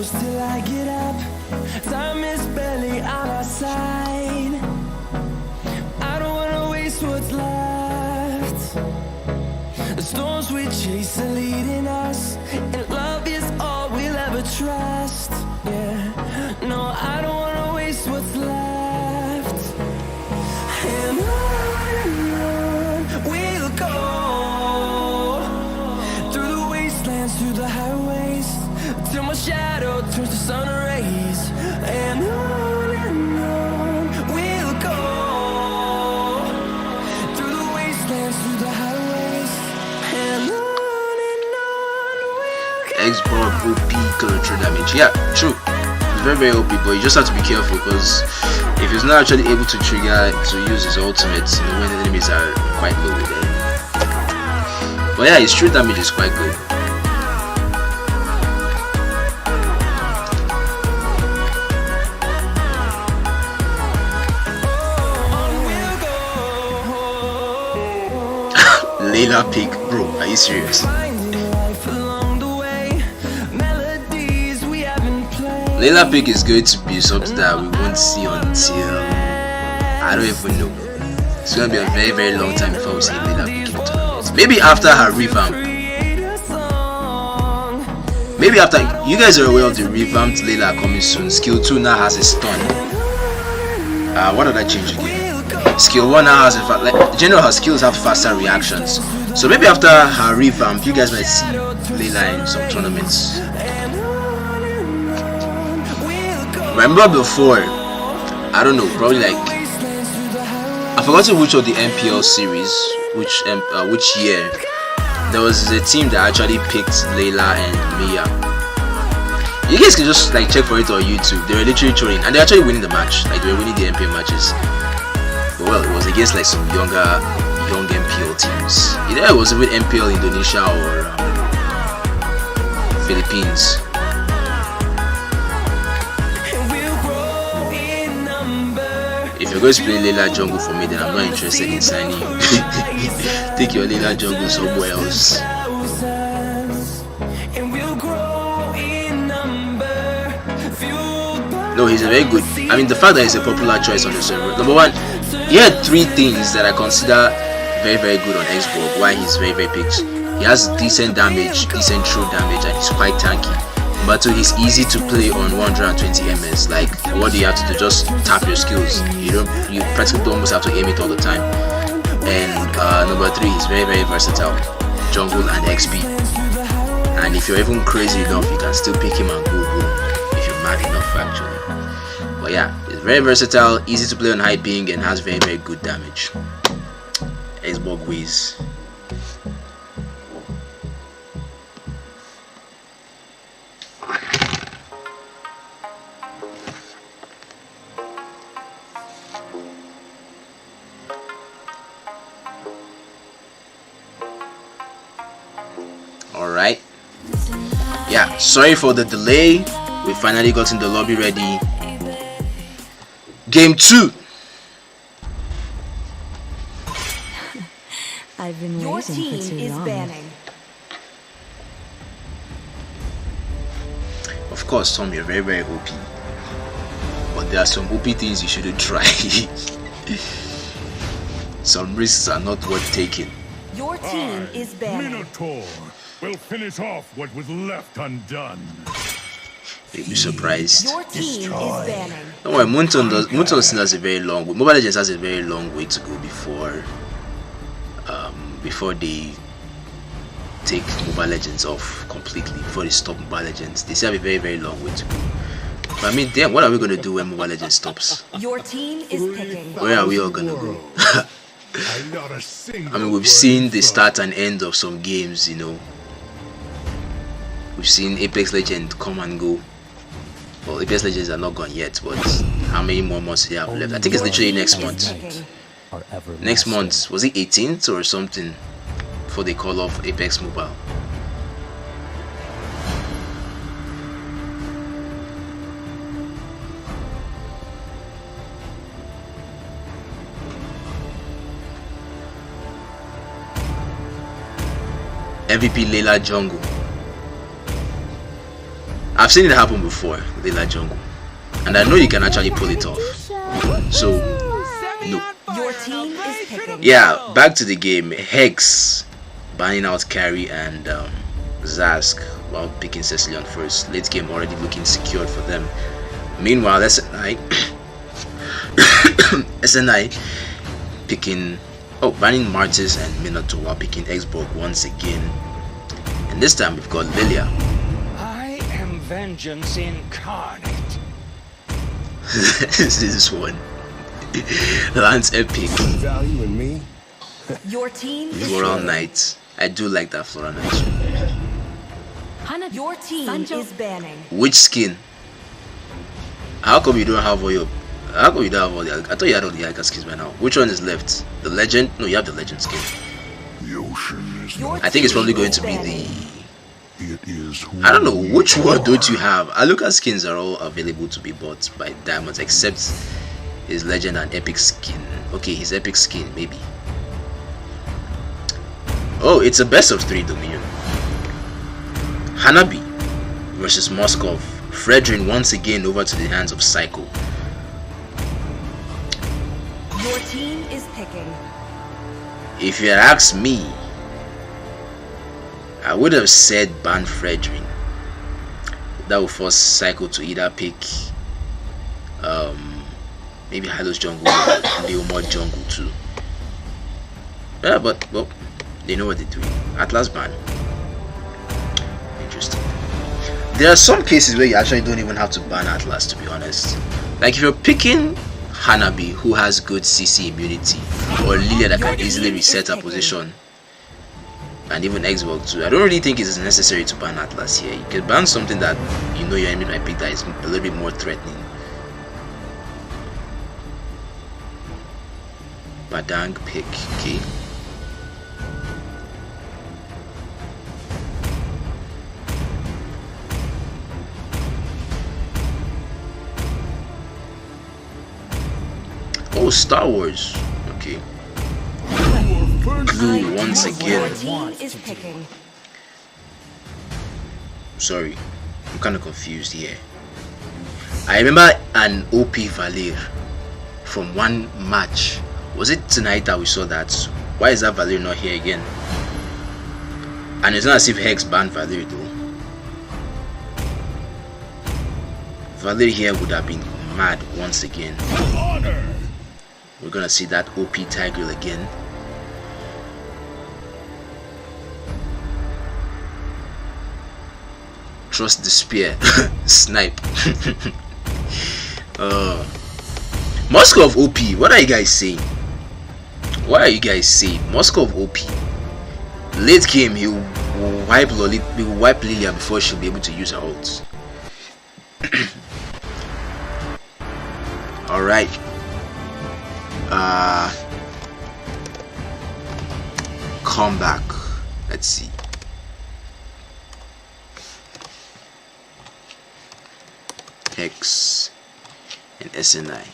Till I get up, time is barely on our side. I don't wanna waste what's left. The storms we chase are leading us, and love is all we'll ever trust. Yeah, no, I don't wanna waste what's left. And on we'll go, through the wastelands, through the highways, till my shadow turns to sun rays. And on we'll go, through the wastelands, through the highways, and on we'll go. X-Bob OP control damage. Yeah, true. It's very OP, but you just have to be careful because if he's not actually able to trigger to use his ultimate, you know, when the enemies are quite low with him. But yeah, his true damage is quite good. Layla pick, bro, are you serious? Layla pick is going to be something that we won't see until I don't even know. It's gonna be a very, very long time before we see Layla picking up tournaments. Maybe after her revamp. Maybe after. You guys are aware of the revamped Layla coming soon. Skill 2 now has a stun. What did I change again? Skill 1 now has a like general her skills have faster reactions. So maybe after her revamp, you guys might see Layla in some tournaments. Remember before, I don't know, probably like I forgot which of the MPL series, which year, there was a team that actually picked Layla and Mia. You guys can just like check for it on YouTube. They were literally trolling, and they're actually winning the match. Like they were winning the MPL matches. But well, it was against like some young MPL teams. Either it was with MPL Indonesia or Philippines. If you're going to play Layla jungle for me, then I'm not interested in signing you. Take your Layla jungle somewhere else. No, he's a very good. I mean, the fact that he's a popular choice on the server. Number one, he had 3 things that I consider very, very good on Xbox. Why he's very, very picked. He has decent damage, decent true damage, and he's quite tanky. But so he's easy to play on 120 ms. Like, what do you have to do? Just tap your skills. You practically almost have to aim it all the time. And number 3, he's very, very versatile, jungle and XP. And if you're even crazy enough, you can still pick him and go home if you're mad enough, actually. But yeah, he's very versatile, easy to play on high ping, and has very, very good damage. Xbox Wiz. Alright. Yeah, sorry for the delay. We finally got in the lobby ready. Game 2. I've been Your waiting team for too is long. banning. Of course, Tom, you're very, very OP. But there are some OP things you shouldn't try. Some risks are not worth taking. Your team is banning. Minotaur will finish off what was left undone. You'll be surprised. Your team is banning. Don't worry, Moonton still has a very long way. Mobile Legends has a very long way to go before they take Mobile Legends off completely. Before they stop Mobile Legends, they still have a very, very long way to go. But I mean, damn, what are we gonna do when Mobile Legends stops? Your team is picking. Where are we all gonna go? I mean, we've seen the start and end of some games, you know. We've seen Apex Legends come and go. Well, Apex Legends are not gone yet, but how many more months do they have left? I think it's literally next month. Next month, was it 18th or something? Before they call off Apex Mobile. MVP Layla jungle. I've seen it happen before, Layla jungle, and I know you can actually pull it off. So, no. Your team is picking. Yeah, back to the game. Hex banning out Carry and Zask while picking Cecilion first. Late game already looking secured for them. Meanwhile, SNI picking. Oh, banning Martis and Minotaur while picking Xbox once again. And this time we've got Lilia. I am vengeance incarnate. This one. Lance epic. Value in me? Your team is Floral Knight. I do like that Floral Knight. Your team is banning. Which skin? How come you don't have all your... How come you don't have all the... I thought you had all the Alka skins by now. Which one is left? The Legend? No, you have the Legend skin. The ocean is Your I think it's probably going to be banning. It is who I don't know, which one don't you have? Aluka skins are all available to be bought by Diamonds except his Legend and Epic skin. Okay, his Epic skin, maybe. Oh, it's a best of 3 Dominion. Hanabi versus Moskov. Fredrin once again over to the hands of Psycho. Your team is picking. picking. If you had asked me, I would have said ban Fredrin. That would force Cycle to either pick maybe Hylos jungle or Leomord jungle too. Yeah, but well, they know what they're doing. Atlas ban. Interesting. There are some cases where you actually don't even have to ban Atlas, to be honest. Like if you're picking Hanabi, who has good CC immunity, or Lilia that can easily reset her position, and even Xbox too, I don't really think it is necessary to ban Atlas here. You can ban something that you know your enemy might pick that is a little bit more threatening. Badang pick, okay. Oh, Star Wars. Okay. Glue once again. Sorry, I'm kind of confused here. I remember an OP Valir from one match. Was it tonight that we saw that? Why is that Valir not here again? And it's not as if Hex banned Valir though. Valir here would have been mad once again. We're gonna see that OP Tigreal again. Trust the spear. Snipe. Moskov OP. What are you guys saying? What are you guys saying? Moskov OP. Late game, he will wipe Lilia before she'll be able to use her ults. Alright. Come back. Let's see. Hex and SNI.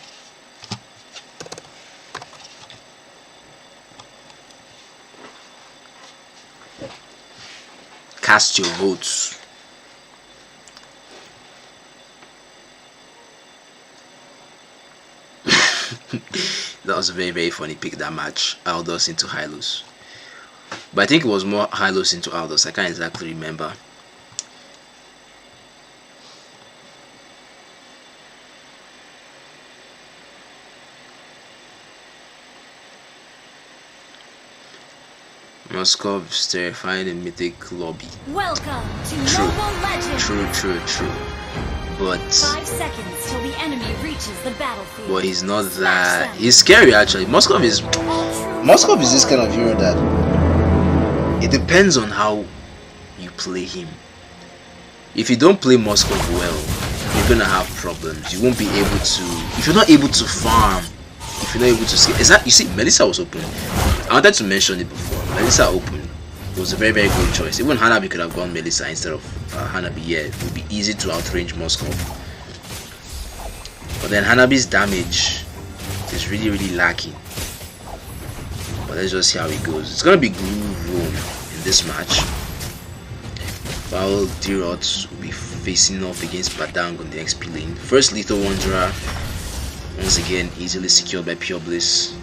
Cast your votes. That was a very, very funny pick, that match. Aldous into Hylos. But I think it was more Hylos into Aldous. I can't exactly remember. Moscov's terrifying in Mythic lobby. Welcome to True. Mobile Legends. True. But 5 seconds till the enemy reaches the battlefield. but he's not that. He's scary actually. Moskov is this kind of hero that it depends on how you play him. If you don't play Moskov well, you're gonna have problems. You won't be able to. If you're not able to farm, if you're not able to scale, is that, you see, Melissa was open. I wanted to mention it before. Melissa open. It was a very, very good choice. Even Hanabi could have gone Melissa instead of Hanabi. Yeah, it would be easy to outrange Moskov. But then Hanabi's damage is really, really lacking. But let's just see how it goes. It's gonna be Glue Room in this match. While D-Rots will be facing off against Badang on the XP lane. First Lethal Wanderer, once again easily secured by Pure Bliss.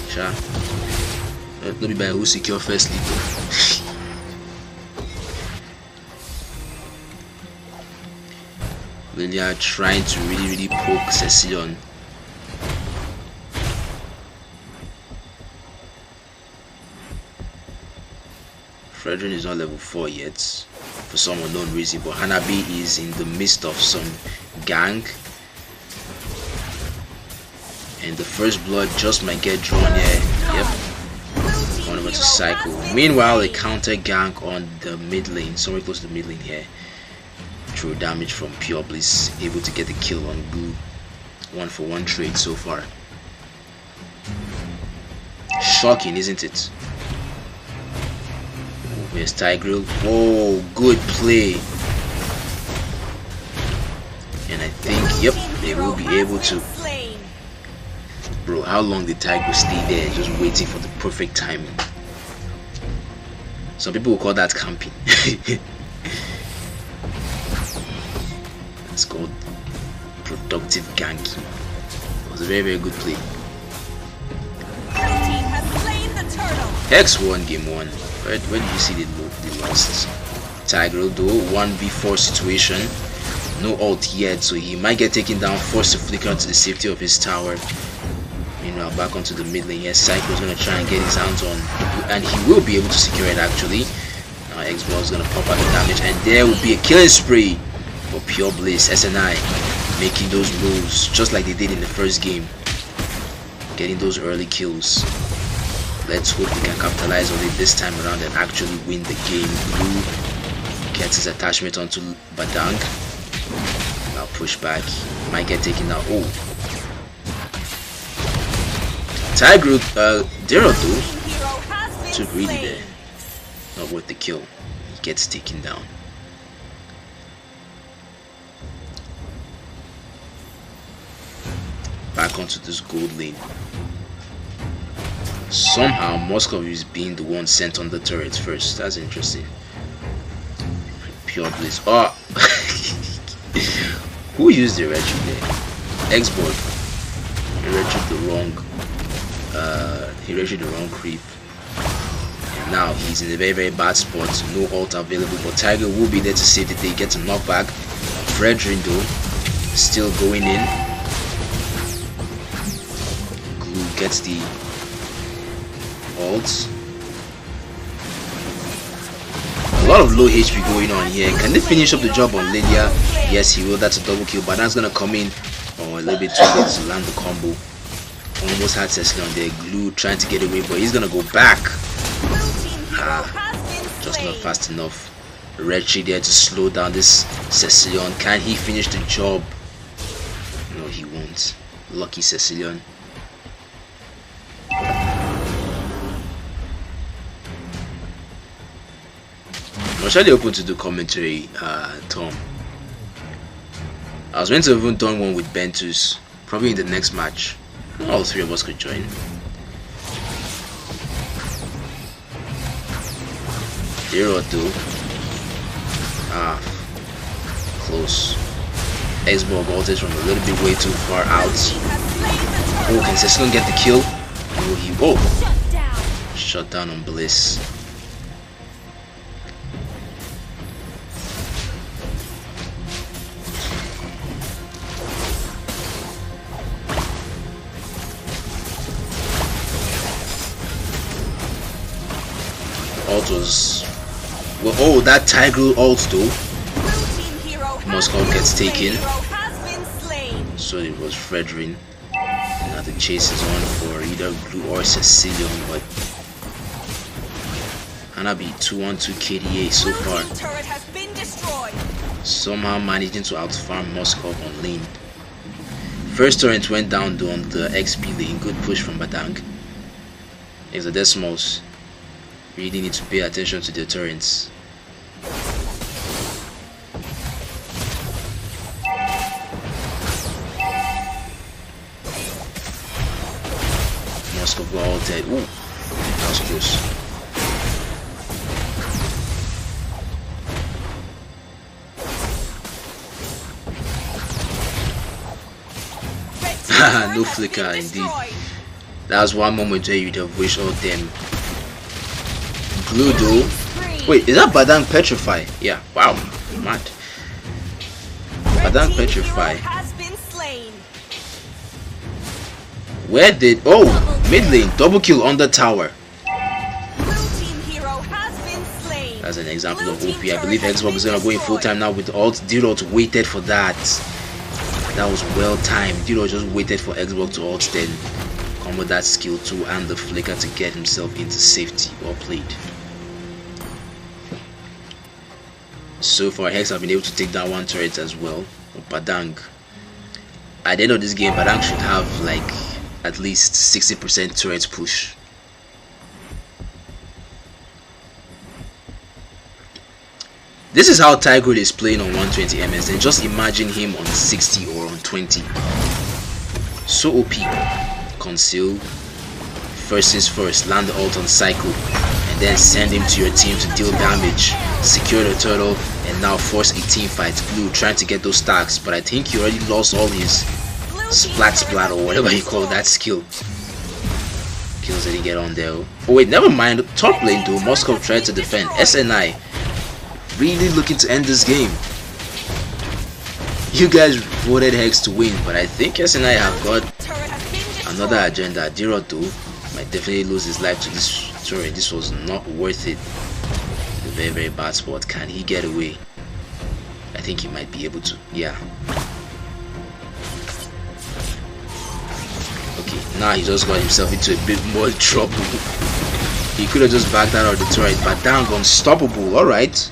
Sure. Not be by who secure first Lethal. Lilia trying to really poke Cecilion. Fredrin is not level 4 yet for some unknown reason, but Hanabi is in the midst of some gang, and the first blood just might get drawn here. Yep, going over to Cycle. Meanwhile, a counter gank on the mid lane, somewhere close to the mid lane here. True damage from Pure Bliss, able to get the kill on Goo. 1-for-1 trade so far. Shocking, isn't it? Where's Tigreal? Oh, good play. And I think, yep, they will be able to. Bro, how long did Tigreal stay there just waiting for the perfect timing? Some people will call that camping. It's called productive ganking. was a very, very good play. Blue team has slain the turtle. Hex won game 1. Where did you see they lost? Tiger though, 1v4 situation. No ult yet, so he might get taken down, forced to flicker onto the safety of his tower. You know, back onto the mid lane here. Psycho's gonna try and get his hands on, and he will be able to secure it actually. Now Xbox is gonna pop out the damage, and there will be a killing spree for Pure Bliss. SNI making those moves just like they did in the first game, getting those early kills. Let's hope they can capitalize on it this time around and actually win the game. Blue gets his attachment onto Badang. Now push back, might get taken out. Oh, Tiger, Dero though, too greedy there. Not worth the kill. He gets taken down. Back onto this gold lane. Somehow Moscow is being the one sent on the turret first. That's interesting. Pure Bliss. Oh, who used the retro there? Xboard. He retroed the wrong. He retroed the wrong creep. And now he's in a very, very bad spot. No ult available, but Tiger will be there to save the day. Gets a knockback. Fredrin though, still going in. Glue gets the ult. A lot of low HP going on here. Can they finish up the job on Lydia? Yes, he will. That's a double kill, but that's gonna come in a little bit too late to land the combo. Almost had Cecily on there. Glue trying to get away, but he's gonna go back. Just not fast enough. Retry there to slow down this Cecilion. Can he finish the job? No, he won't. Lucky Cecilion. I'm actually open to do commentary, Tom. I was meant to have even done one with Bentus, probably in the next match. All three of us could join. Zero two. Close. Xbox ulted from a little bit way too far out. Oh, can Cecilion get the kill? Oh, shut down on Bliss. Was well, oh, that Tiger ult though. Moscow gets taken, so it was Fredrin. Now the chase is on for either Glue or Cecilion, but Hanabi 2-1-2 KDA so far. Somehow managing to outfarm Moscow on lane. First turret went down though on the XP lane. Good push from Badang. Hexadecimalz really need to pay attention to the turrets. Moscow got ulted. Ooh, that was close. No flicker indeed. That was one moment where you'd have wished all them. Glue though. Wait, is that Badang Petrify? Yeah, wow, mad. Badang Petrify. Where did mid lane double kill on the tower? That's an example of OP. I believe Xbox is gonna go in full time now with ult. Dero waited for that. That was well timed. Dero just waited for Xbox to ult, then come with that skill too and the flicker to get himself into safety. Well played. So far, Hex have been able to take down one turret as well. Badang. At the end of this game, Badang should have like at least 60% turret push. This is how Tiger is playing on 120 MS, and just imagine him on 60 or on 20. So OP. Conceal. First is first, land the ult on Psycho, and then send him to your team to deal damage. Secure the turtle, and now force a team fight. Glue trying to get those stacks, but I think he already lost all his splat or whatever you call that skill. Kills didn't get on there. Oh wait, never mind. Top lane though, Moscow tried to defend. SNI really looking to end this game. You guys voted Hex to win, but I think SNI have got another agenda. Diro though might definitely lose his life to this turret. This was not worth it. A very, very bad spot. Can he get away? I think he might be able to. Yeah. Okay, now he just got himself into a bit more trouble. He could have just backed out of the turret, but dang, unstoppable. Alright.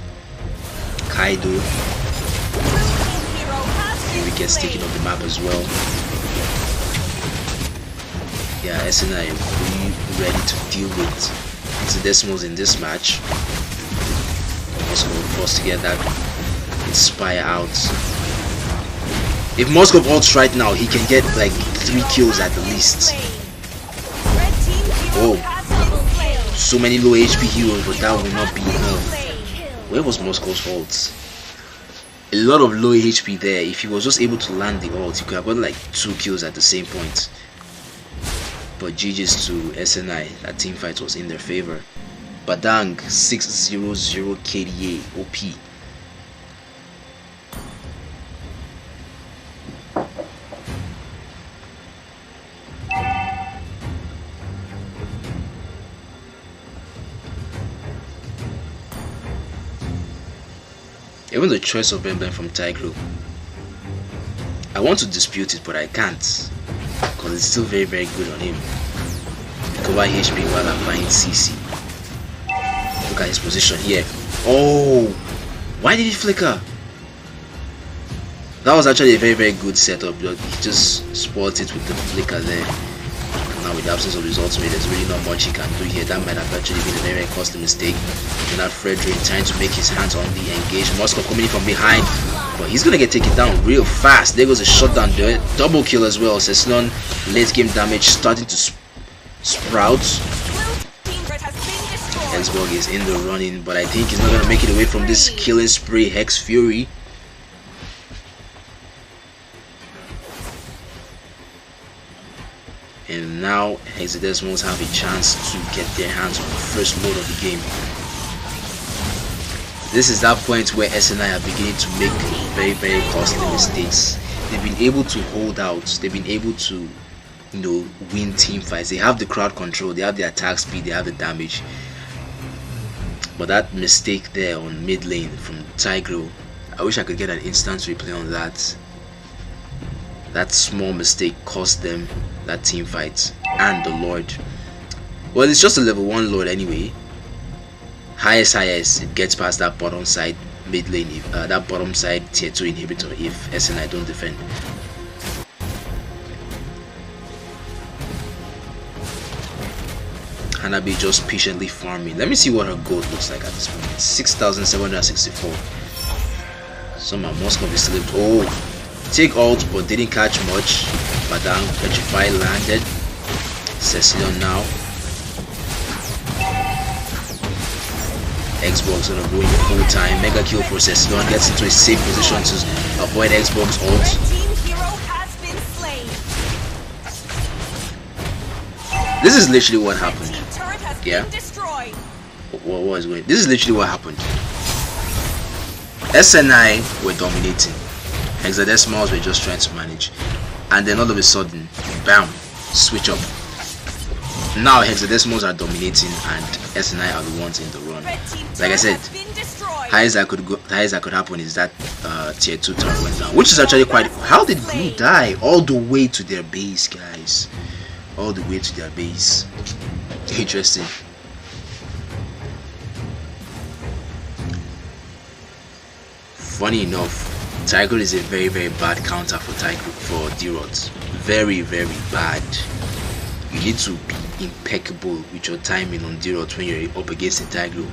Kaido. Maybe gets taken off the map as well. Yeah, SNI really ready to deal with Hexadecimalz in this match. Moscow forced to get that Inspire out. If Moscow ults right now, he can get like 3 kills at the least. Oh, so many low HP heroes, but that will not be enough. Where was Moscow's ults? A lot of low HP there. If he was just able to land the ult, he could have got like 2 kills at the same point. But GG's to SNI, that team fight was in their favor. Badang 600 KDA OP. Even the choice of emblem from Tigro, I want to dispute it, but I can't, because it's still very, very good on him. Recover HP while applying CC. Look at his position here. Oh, why did he flicker? That was actually a very, very good setup. He just spoiled it with the flicker there. Now with the absence of his ultimate, there's really not much he can do here. That might have actually been a very, very costly mistake. And that Frederick trying to make his hands on the engaged. Moscow coming in from behind, but he's gonna get taken down real fast. There goes a shutdown there. Double kill as well. Ceylon late game damage starting to sprout. Hexburg is in the running, but I think he's not gonna make it away from this killing spree. Hex Fury. And now Hexadecimalz have a chance to get their hands on the first load of the game. This is that point where SNI are beginning to make very, very costly mistakes. They've been able to hold out. They've been able to, you know, win team fights. They have the crowd control. They have the attack speed. They have the damage. But that mistake there on mid lane from Tigro, I wish I could get an instant replay on that. That small mistake cost them that team fight and the Lord. Well, it's just a level 1 Lord anyway. Highest it gets past that bottom side mid lane, that bottom side tier 2 inhibitor if SNI don't defend. Hanabi just patiently farming. Let me see what her gold looks like at this moment. 6,764. Somehow Moscow is slipped. Oh, take ult but didn't catch much. Badang Petrify landed. Cecilion now. Xbox gonna go in full time. Mega kill for Cecilion. Gets into a safe position to avoid Xbox ult. This is literally what happened. Yeah. What was going? This is literally what happened. SNI were dominating. Hexadecimalz were just trying to manage, and then all of a sudden, bam, switch up. Now Hexadecimalz are dominating, and SNI are the ones in the run. Like I said, highest that could happen is that tier 2 turret went down, which is actually quite. How did Blue die all the way to their base, guys? All the way to their base. Interesting. Funny enough, Tigro is a very, very bad counter for D-Rods. Very, very bad. You need to be impeccable with your timing on D-Rods when you're up against a Tigro.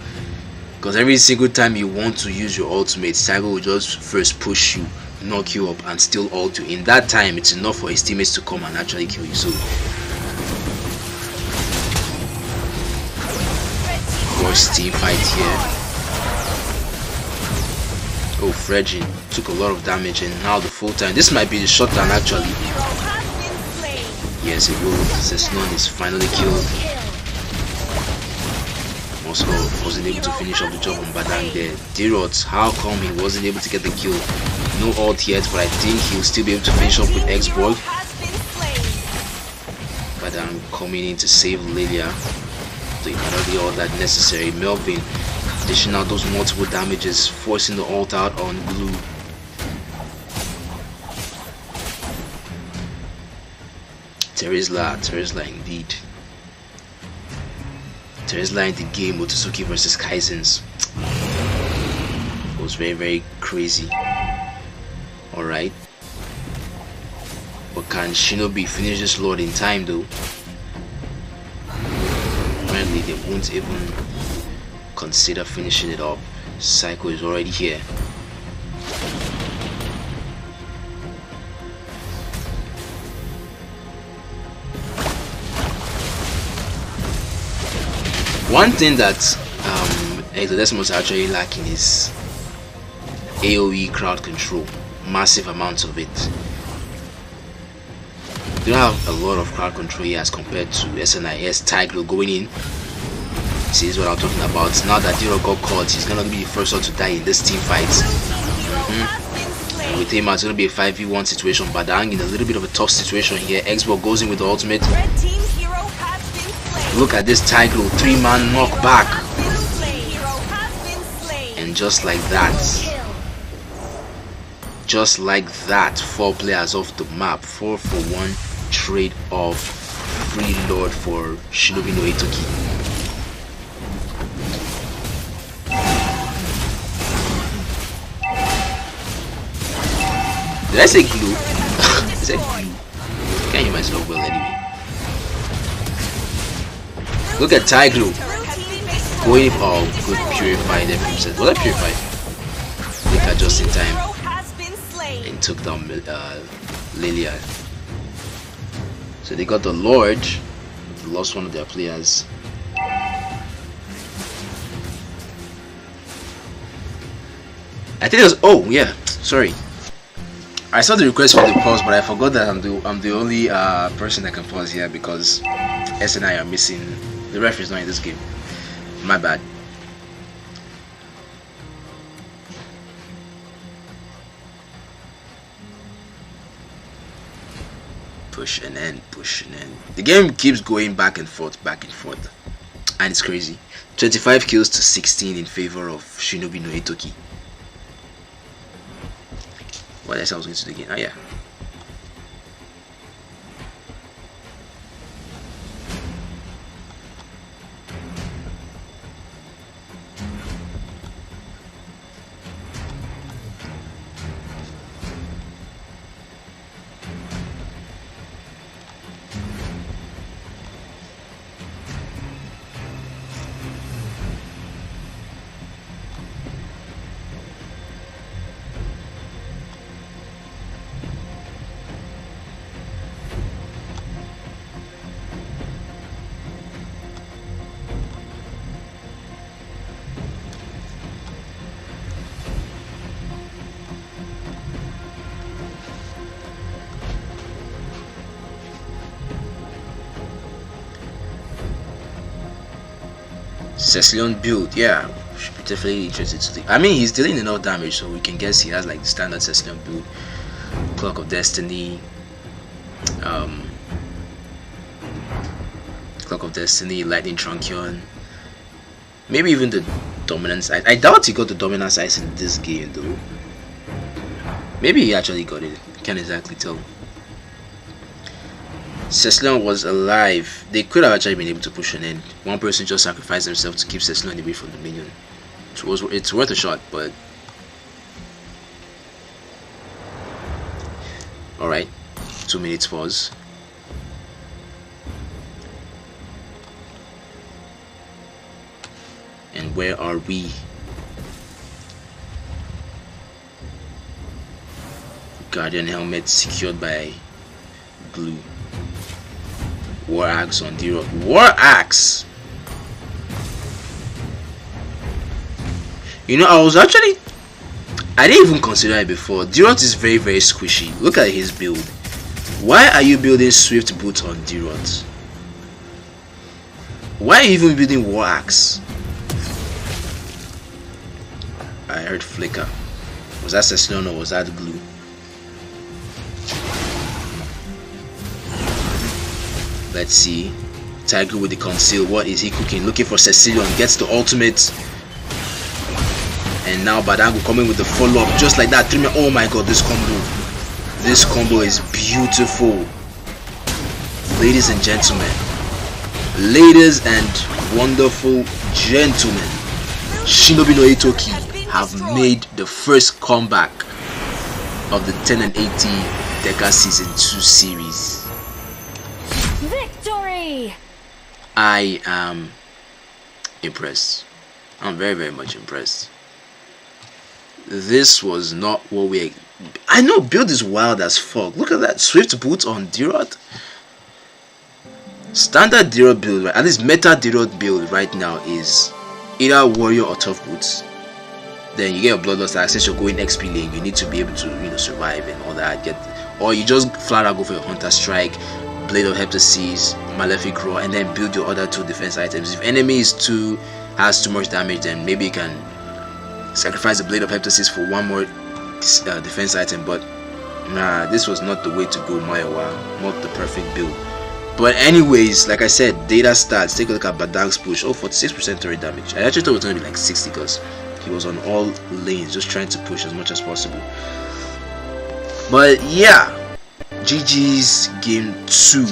Because every single time you want to use your ultimate, Tigro will just first push you, knock you up, and still ult you. In that time, it's enough for his teammates to come and actually kill you. So, worst team fight here. Oh, Fredjin took a lot of damage, and now the full time. This might be the shutdown actually. Yes, it will. Zeslon is finally killed. Moscow wasn't able to finish up the job on Badang there. D-Rot, how come he wasn't able to get the kill? No ult yet, but I think he'll still be able to finish up with X-Borg. Badang coming in to save Lilia. So he cannot do all that necessary. Melvin dishing out those multiple damages, forcing the ult out on Blue. Terizla indeed. Terizla in the game, Motosuke versus Kaizens. It was very, very crazy. Alright. But can Shinobi finish this Lord in time though? Apparently they won't even consider finishing it up. Psycho is already here. One thing that Hexadecimalz are actually lacking is AoE crowd control. Massive amounts of it. They don't have a lot of crowd control here as compared to SNIS. Tigro going in. See, this is what I'm talking about. Now that D-Rock got caught, he's gonna be the first one to die in this team fight. And with him, it's gonna be a 5v1 situation. Badang in a little bit of a tough situation here. Xbox goes in with the ultimate. Look at this Tigro, 3-man knockback. And just like that, 4 players off the map. 4-for-1 trade of free Lord for Shinobi no Itoki. Did I say glue? Is that glue? Can't hear myself well anyway. Look at Tigro going. Oh, good, purified everything. Was that purified? Look at just in time and took down Lilia. So they got the Lord. They lost one of their players. I think it was. Oh yeah, sorry. I saw the request for the pause, but I forgot that I'm the only person that can pause here because S and I are missing. The ref is not in this game. My bad. Push and end, push and end. The game keeps going back and forth, and it's crazy. 25 kills to 16 in favor of Shinobi no Itoki. What else I was going to do again? Oh yeah. Cecilion build, yeah, should be definitely interested to the. I mean, he's dealing enough damage, so we can guess he has like the standard Cecilion build. Clock of Destiny, Lightning Truncheon, maybe even the Dominance. I doubt he got the Dominance Ice in this game though. Maybe he actually got it. Can't exactly tell. Cecilion was alive. They could have actually been able to push an end. One person just sacrificed himself to keep Cecilion away from the minion. It's worth a shot, but alright. 2 minutes pause. And where are we? Guardian helmet secured by Blue. War Axe on D-Rock. War Axe! You know, I didn't even consider it before. D-Rock is very, very squishy. Look at his build. Why are you building Swift Boots on D-Rot? Why are you even building War Axe? I heard flicker. Was that Cecilion or was that glue? Let's see. Tiger with the conceal. What is he cooking? Looking for Cecilion. Gets the ultimate. And now Badango coming with the follow-up. Just like that. Oh my god, this combo. This combo is beautiful. Ladies and gentlemen. Ladies and wonderful gentlemen. Shinobi no Itoki have made the first comeback of the 10 and 80 DECA Season 2 series. Victory! I am impressed. I'm very, very much impressed. This was not what we... I know build is wild as fuck. Look at that. Swift Boots on D-Rot. Standard D-Rot build, right? At least meta D-Rot build right now is either Warrior or Tough Boots. Then you get a Bloodlust Axe. Since you're going XP lane, you need to be able to, you know, survive and all that. Or you just flat out go for your Hunter Strike, Blade of Hexadecimalz, Malefic Roar, and then build your other 2 defense items. If enemy has too much damage, then maybe you can sacrifice the Blade of Hexadecimalz for 1 more defense item. But nah, this was not the way to go, Mayawa. Not the perfect build. But anyways, like I said, data stats. Take a look at Badang's push. Oh, 46% turret damage. I actually thought it was going to be like 60 because he was on all lanes, just trying to push as much as possible. But yeah, GG's game 2.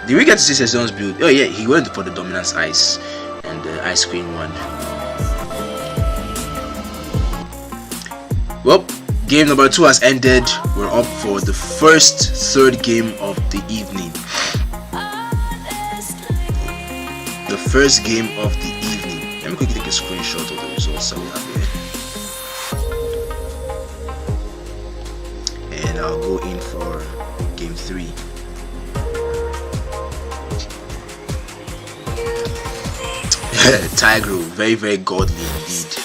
Did we get to see Cecilion's build? Oh yeah, he went for the Dominance Ice and the Ice Queen one. Well, game number 2 has ended. We're up for the third game of the evening. The first game of the evening. Let me quickly take a screenshot of the results that we have here. And I'll go in for game 3. Tigro, very, very godly indeed.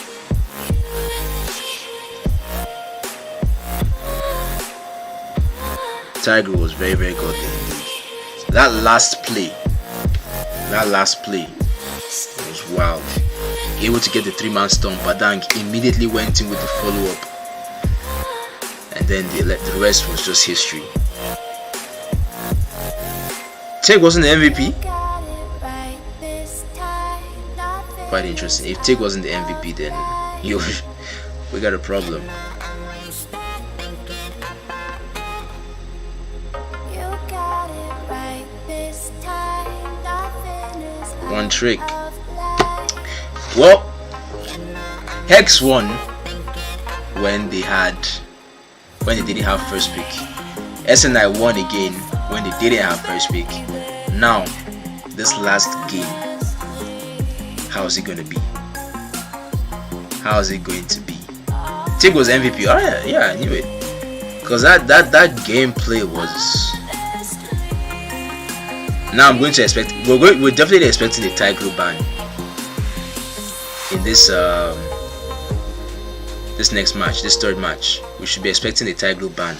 Tiger was very, very godly indeed. That last play was wild. Able to get the 3-man stomp. Badang immediately went in with the follow-up, and then the rest was just history. Tig wasn't the MVP. Quite interesting. If Tig wasn't the MVP, then we got a problem. One trick. Well, Hex won when they didn't have first pick. SNI won again when they didn't have first pick. Now, this last game, how is it going to be? How is it going to be? Tig was MVP. Oh yeah, I knew it. Because that gameplay was... Now I'm going to expect... We're definitely expecting a Tiger ban in this next match, this third match. We should be expecting a Tiger ban.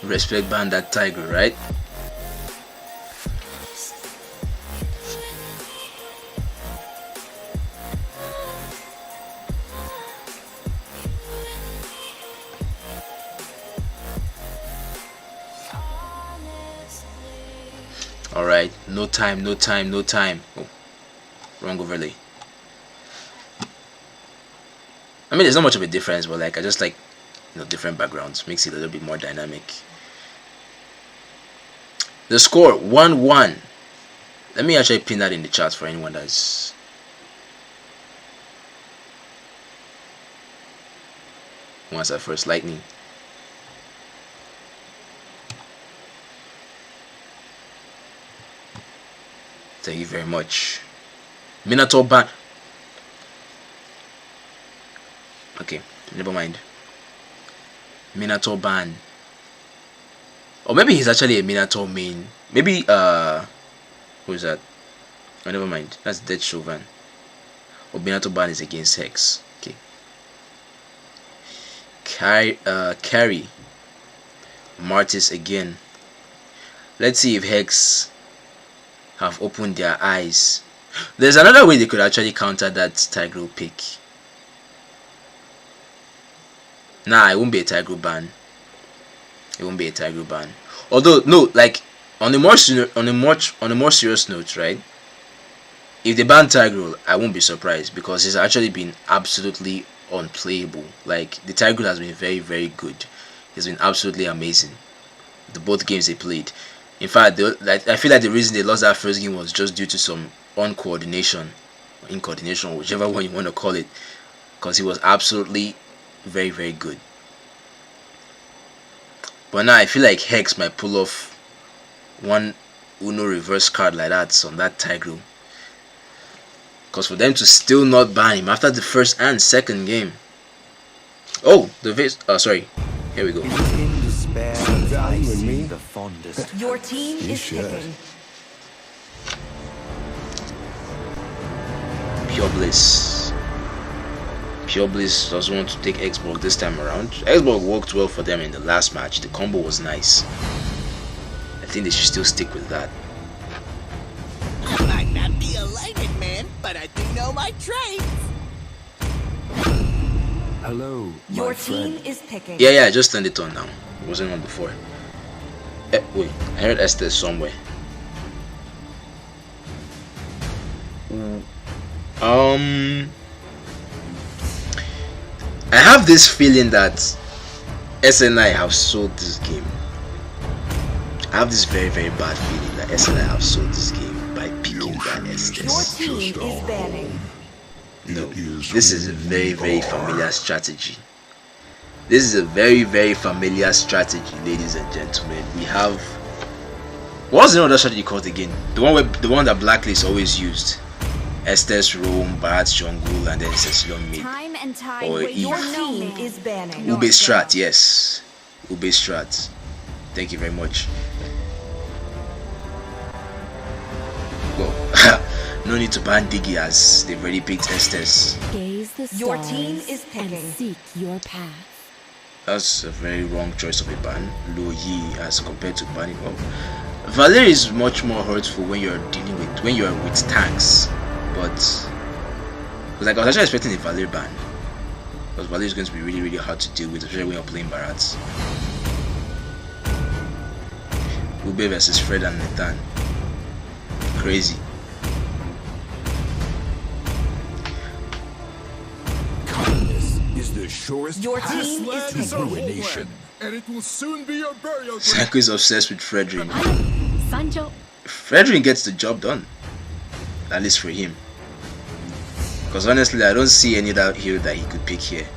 Respect ban that Tiger, right? Alright, no time. Oh, wrong overlay. I mean, there's not much of a difference, but like I just like, you know, different backgrounds. Makes it a little bit more dynamic. The score 1-1. Let me actually pin that in the chat for anyone that's wants that first lightning. Thank you very much. Minato ban. Okay, never mind. Minato ban. Or maybe he's actually a Minato main. Maybe who is that? Oh, never mind. That's Dead Chauvin. Or Minato ban is against Hex. Okay. Carry Martis again. Let's see if Hex have opened their eyes. There's another way they could actually counter that Tigreal pick. Nah, it won't be a Tigreal ban. It won't be a Tigreal ban. Although no, like on a more serious note, right? If they ban Tigreal, I won't be surprised because he's actually been absolutely unplayable. Like the Tigreal has been very, very good. He's been absolutely amazing. The both games they played. In fact, I feel like the reason they lost that first game was just due to some incoordination, whichever one you want to call it, because he was absolutely very, very good. But now I feel like Hex might pull off one Uno reverse card like that on that Tigreal. Because for them to still not ban him after the first and second game. Oh, sorry. Here we go. In despair, I see the fondest. Your team is picking. Pure Bliss. Pure Bliss doesn't want to take Xbox this time around. Xbox worked well for them in the last match. The combo was nice. I think they should still stick with that. I might not be a lighted man, but I do know my trades. Hello, Your my team friend. is picking. Yeah, I just turned it on now. It wasn't on before. Wait, I heard Esther somewhere. I have this feeling that SNI have sold this game. I have this very, very bad feeling that SNI have sold this game by picking that Estes. Your team is banning. No, this is a very, very familiar strategy. This is a very, very familiar strategy, ladies and gentlemen. We have, what's the other strategy called again? The one that Blacklist always used. Estes Rome, Barat's Jungle, and then Cecilion mid. Time and tide. Or Your Eve. team is banning. Ube Strat, yes. Ube Strat. Thank you very much. Well, no need to ban Diggy as they've already picked Estes. Gaze the stars Your team is picking. and seek your path. That's a very wrong choice of a ban. Lo Yi as compared to banning up. Valer is much more hurtful when you're with tanks. But like I was actually expecting a Valer ban. Because Valer is going to be really, really hard to deal with, especially when you're playing Barats. Ube versus Fred and Nathan. Crazy. Kindness is the surest Your team is path to picking. ruination, and it will soon be your burial ground. Sanko is obsessed with Fredrin. Sancho. Fredrin gets the job done. At least for him. Because honestly, I don't see any other hero that he could pick here.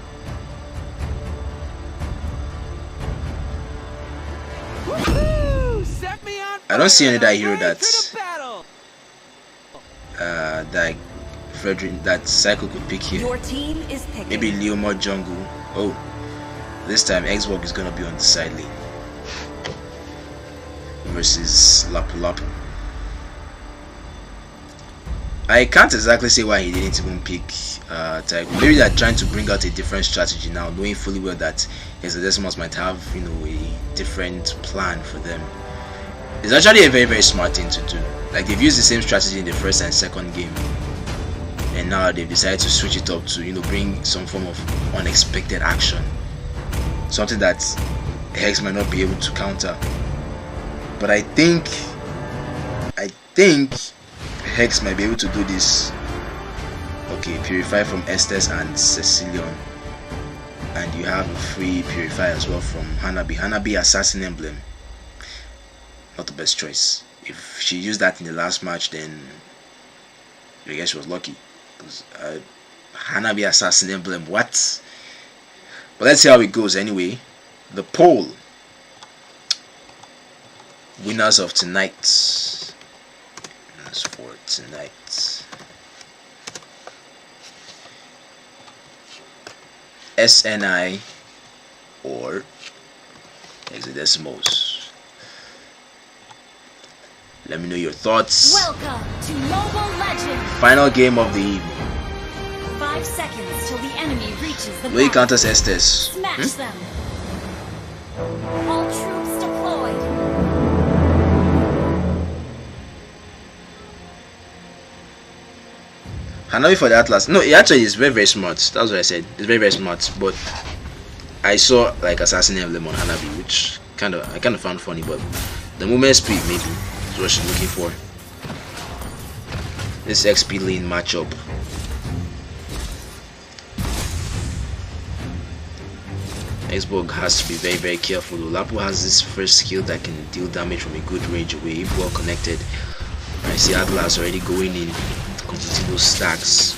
I don't see any other hero that's that Fredrin, that Cycle could pick here. Your team is picking. Maybe Leomord Jungle. Oh, this time Xbox is gonna be on the side lane versus Lapu Lapu. I can't exactly say why he didn't even pick Tiger. Maybe they're trying to bring out a different strategy now, knowing fully well that Hexadecimalz might have, you know, a different plan for them. It's actually a very, very smart thing to do. Like, they've used the same strategy in the first and second game, and now they've decided to switch it up to, you know, bring some form of unexpected action, something that Hex might not be able to counter. But I think Hex might be able to do this. Okay, Purify from Estes and Cecilion, and you have a free Purify as well from Hanabi. Hanabi Assassin Emblem, not the best choice. If she used that in the last match, then I guess she was lucky. Because Hanabi Assassin Emblem, what? But let's see how it goes anyway. The poll. Winners of tonight. Winners for tonight. SNI or Hexadecimalz. Let me know your thoughts. Welcome to Mobile Legends. Final game of the evening. 5 seconds till the enemy reaches the Way battlefield. counters Estes. Smash them. All troops deployed. Hanabi for the Atlas. No, it actually is very smart. That's what I said. It's very smart. But I saw like Assassin Emblem on Hanabi, which I kind of found funny. But the movement speed maybe is what she's looking for. This XP lane matchup. Xborg has to be very careful. Lapu has this first skill that can deal damage from a good range away if well connected. I see Atlas already going in, completing those stacks.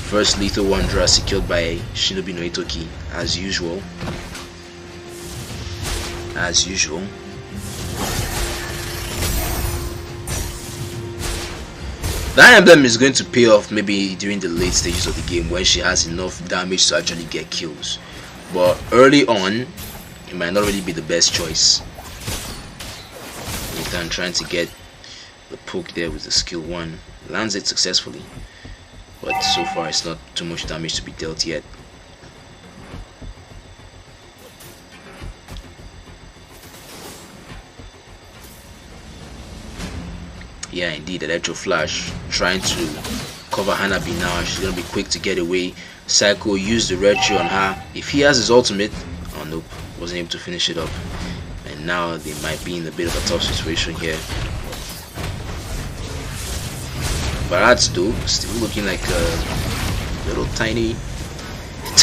First lethal wanderer secured by Shinobi no Itoki, as usual. That emblem is going to pay off maybe during the late stages of the game when she has enough damage to actually get kills. But early on, it might not really be the best choice. Ethan trying to get the poke there with the skill 1. Lands it successfully. But so far it's not too much damage to be dealt yet. Yeah, indeed, Electro Flash trying to cover Hanabi now. She's gonna be quick to get away. Psycho used the retro on her. If he has his ultimate, oh nope, wasn't able to finish it up. And now they might be in a bit of a tough situation here. Barats though, still looking like a little tiny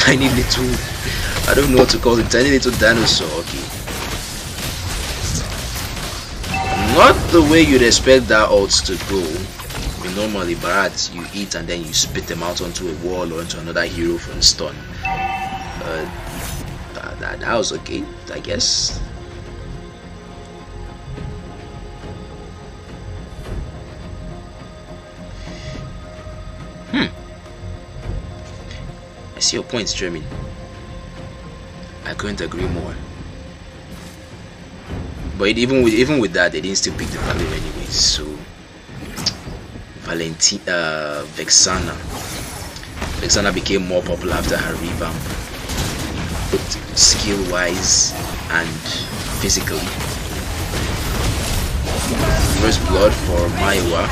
little, I don't know what to call it, tiny little dinosaur. Okay. Not the way you'd expect that ult to go. I mean, normally Barats you eat and then you spit them out onto a wall or into another hero for a stun. That was okay, I guess. I see your points, Jeremy. I couldn't agree more. But even with that, they didn't still pick the value anyways. So Vexana became more popular after her revamp, both skill wise and physically. First blood for Maiwa.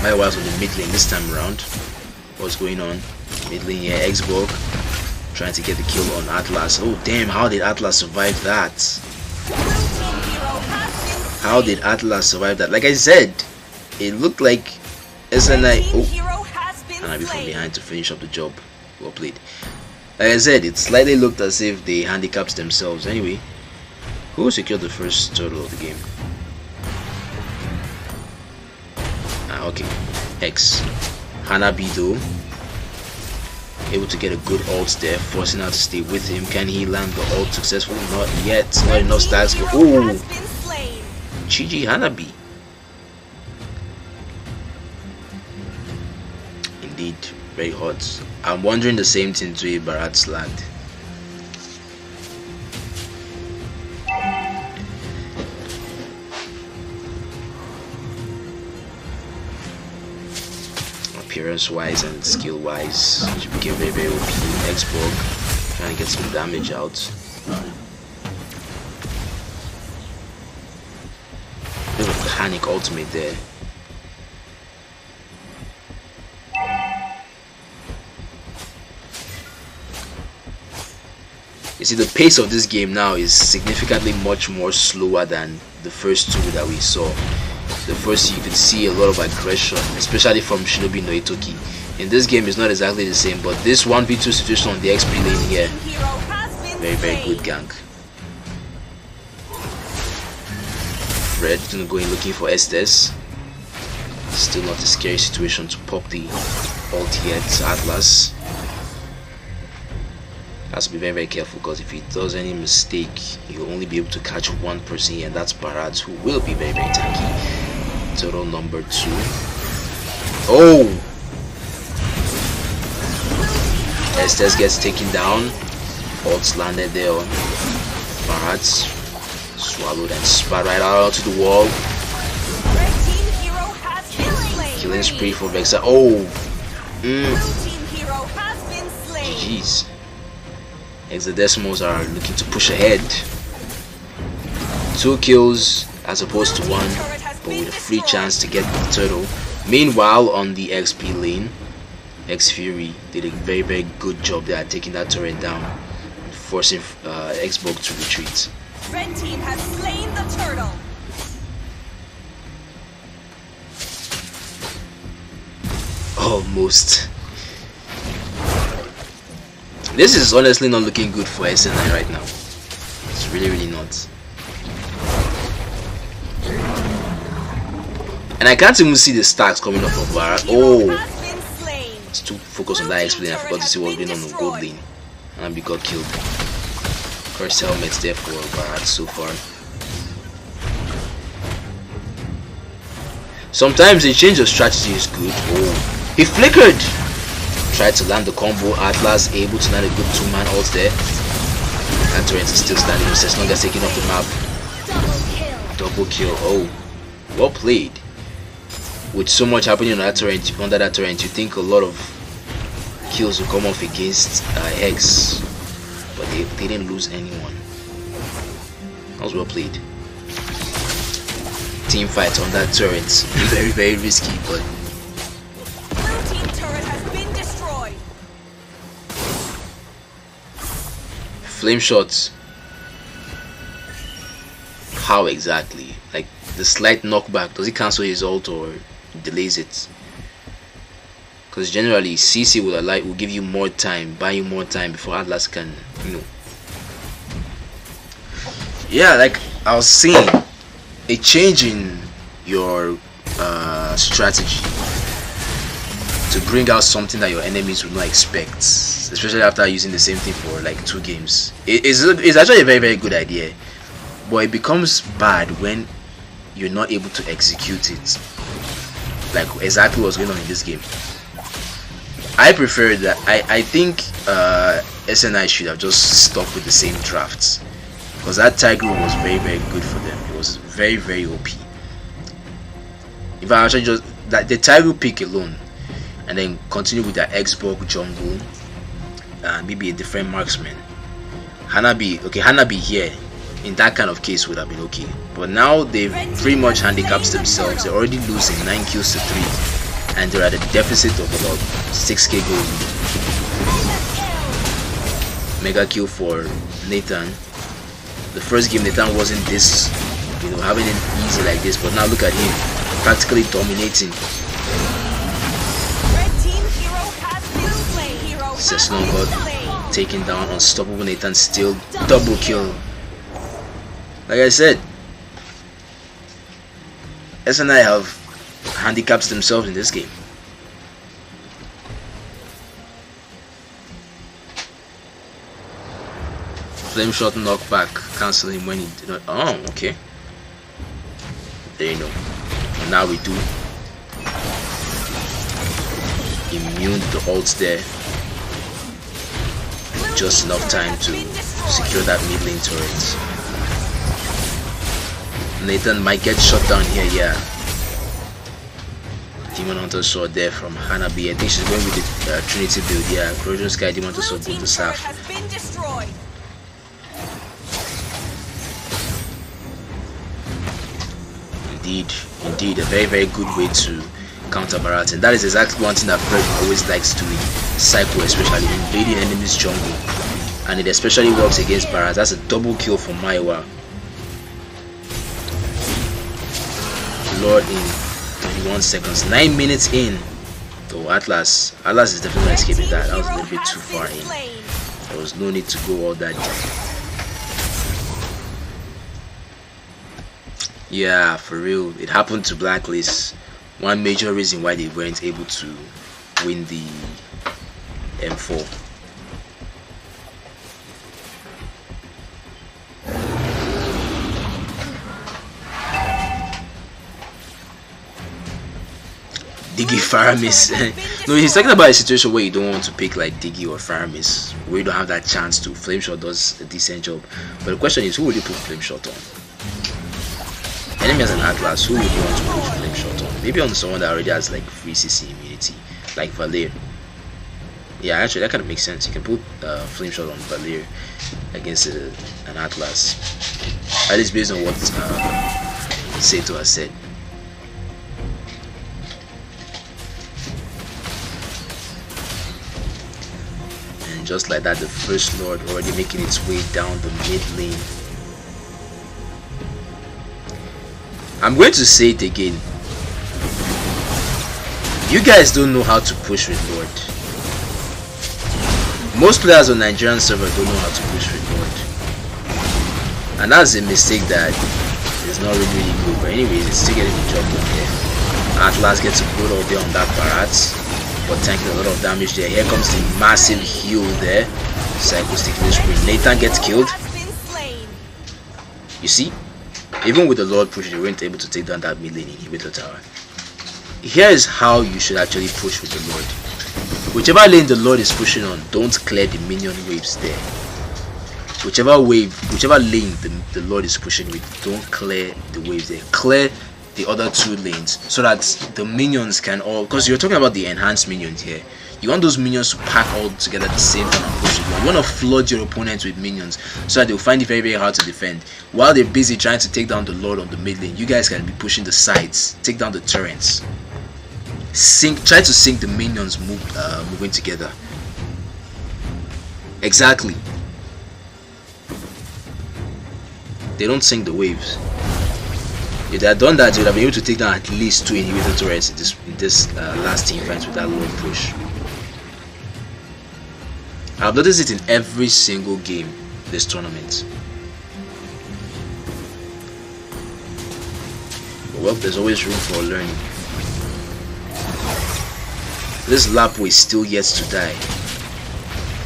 Maiwa was on the mid lane this time around. What's going on? Mid lane here, Xborg trying to get the kill on Atlas. Oh damn, how did Atlas survive that? How did Atlas survive that? Like I said, it looked like SNI. Oh, Hanabi from behind to finish up the job. Well played. Like I said, it slightly looked as if they handicapped themselves. Anyway, who secured the first turtle of the game? Ah, okay. Hex. Hanabi though, able to get a good ult there, forcing her to stay with him. Can he land the ult successfully? Not yet. Not enough stacks. But oh, GG Hanabi. Indeed, very hot. I'm wondering the same thing to a Barat slagged. Appearance wise and skill wise, she became very OP. Xborg trying to get some damage out. Bit of a panic ultimate there. You see, the pace of this game now is significantly much more slower than the first two that we saw. The first, you could see a lot of aggression, especially from Shinobi no Itoki. In this game, it's not exactly the same, but this 1v2 situation on the XP lane here, very good gank. Fred gonna go in looking for Estes. Still not a scary situation to pop the ult yet. Atlas has to be very careful, because if he does any mistake, he'll only be able to catch one person here, and that's Barats, who will be very tanky. Total number 2. Oh! Estes gets taken down. Ults landed there on Barats. Swallowed and spat right out onto the wall. Red team hero has been slain. Killing spree for Vexa. Oh! Blue team hero has been slain. GG's. Hexadecimalz are looking to push ahead. 2 kills as opposed to 1, but with a free chance to get the turtle. Meanwhile, on the XP lane, X-Fury did a very, very good job there at taking that turret down, forcing Xbox to retreat. Red team has slain the turtle. Almost. This is honestly not looking good for SNI right now. It's really, really not. And I can't even see the stacks coming off of Barat. Oh! It's too focused on that XP lane. I forgot to see what's going on the gold lane. And we got killed. First helmet's there for Barat so far. Sometimes a change of strategy is good. Oh! He flickered! Tried to land the combo. Atlas able to land a good 2-man ult there. And Torrent is still standing. As long as taking off the map. Double kill. Oh, well played. With so much happening on that turret, under that turret, you think a lot of kills will come off against Hex, but they didn't lose anyone. That was well played. Team fight on that turret, very, very risky, but. Blue team turret has been destroyed. Flame shots. How exactly? Like the slight knockback, does it cancel his ult or delays it? Because generally CC will give you more time, buy you more time before Atlas can, you know. Yeah, like I was saying, a change in your strategy to bring out something that your enemies would not expect, especially after using the same thing for like 2 games. It's actually a very, very good idea, but it becomes bad when you're not able to execute it, like exactly what's going on in this game. I prefer that. I think SNI should have just stuck with the same drafts, because that Tiger was very, very good for them. It was very, very OP. If I actually just that the Tiger pick alone, and then continue with the Xbox jungle, and maybe a different marksman. Hanabi here in that kind of case would have been okay, but now they've pretty much handicapped themselves. They're already losing 9 kills to 3, and they're at a deficit of about 6k gold. Mega kill for Nathan. The first game Nathan wasn't this, having it easy like this, but now look at him practically dominating. Ceslon got taken down. Unstoppable Nathan still double kill. Like I said, SNI have handicaps themselves in this game. Flame shot knockback, cancelling when he did not. Oh, okay. There you know. And now we do. Immune to the ults there. Just enough time to secure that mid lane turret. Nathan might get shot down here, yeah. Demon Hunter sword there from Hanabi. I think she's going with the Trinity build, yeah. Corrosion Sky, Demon Hunter sword, both the staff. Indeed, a very, very good way to counter Barat, and that is exactly one thing that Fred always likes doing. Psycho, especially invading enemies' jungle, and it especially works against Barat. That's a double kill for Maiwa. Lord in 21 seconds, 9 minutes in. So Atlas is definitely not escaping that. That was a little bit too far in. There was no need to go all that deep. Yeah, for real, it happened to Blacklist. One major reason why they weren't able to win the M4. Diggy Faramis. No, he's talking about a situation where you don't want to pick like Diggy or Faramis, where you don't have that chance to. Flameshot does a decent job, but the question is, who will you put Flameshot on? enemy has an Atlas, who would you want to put flame shot on? Maybe on someone that already has like free CC immunity, like Valir. Yeah, actually that kind of makes sense. You can put flame shot on Valir against an Atlas. At least based on what Sato has said. And just like that, the First Lord already making its way down the mid lane. I'm going to say it again. You guys don't know how to push with Lord. Most players on Nigerian server don't know how to push with Lord. And that's a mistake that is not really good. But anyways, it's still getting the job done here. Atlas gets a good all day on that Barat, but tanking a lot of damage there. Here comes the massive heal there. Cycle's taking the sprint. Nathan gets killed. You see? Even with the Lord push, they weren't able to take down that mid lane inhibitor tower. Here is how you should actually push with the Lord. Whichever lane the Lord is pushing on, don't clear the minion waves there. Whichever lane the Lord is pushing with, don't clear the waves there. Clear the other two lanes so that the minions can all, because you're talking about the enhanced minions here. You want those minions to pack all together at the same time and push it. You want to flood your opponents with minions so that they'll find it very, very hard to defend. While they're busy trying to take down the Lord on the mid lane, you guys can be pushing the sides, take down the turrets. Try to sync the minions moving together. Exactly. They don't sync the waves. If they had done that, they would have been able to take down at least 2 inhibitor turrets in this last team fight with that Lord push. I've noticed it in every single game this tournament. But well, there's always room for learning. This Lapo is still yet to die.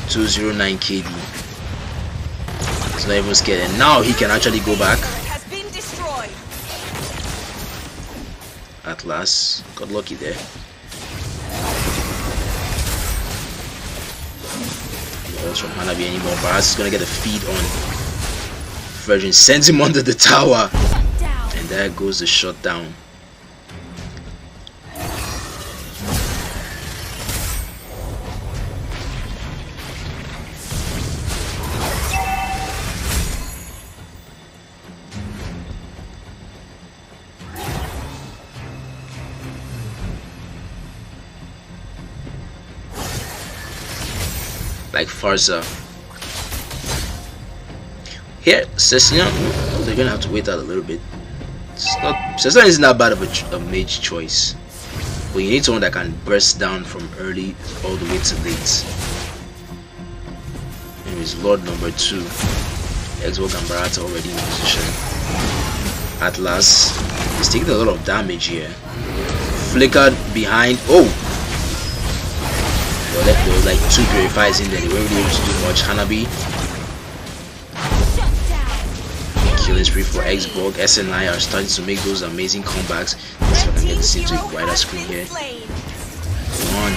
209 KD. He's not even scared, and now he can actually go back. Atlas got lucky there. No else from Hanabi anymore. Baras is gonna get a feed on. Virgin sends him under the tower, and there goes the shutdown. Like Farza. Here, Cecilia, they're gonna have to wait out a little bit. Cecilia isn't that bad of a mage choice, but you need someone that can burst down from early all the way to late. Anyways, Lord number 2, Exvo and Barata already in position. Atlas is taking a lot of damage here. Flickered behind. Oh! There was like 2 purifiers in there. They weren't really able to do much. Hanabi. Killing spree for Xborg. SNI are starting to make those amazing comebacks. Let's see if I can get this into a wider screen here. Come on.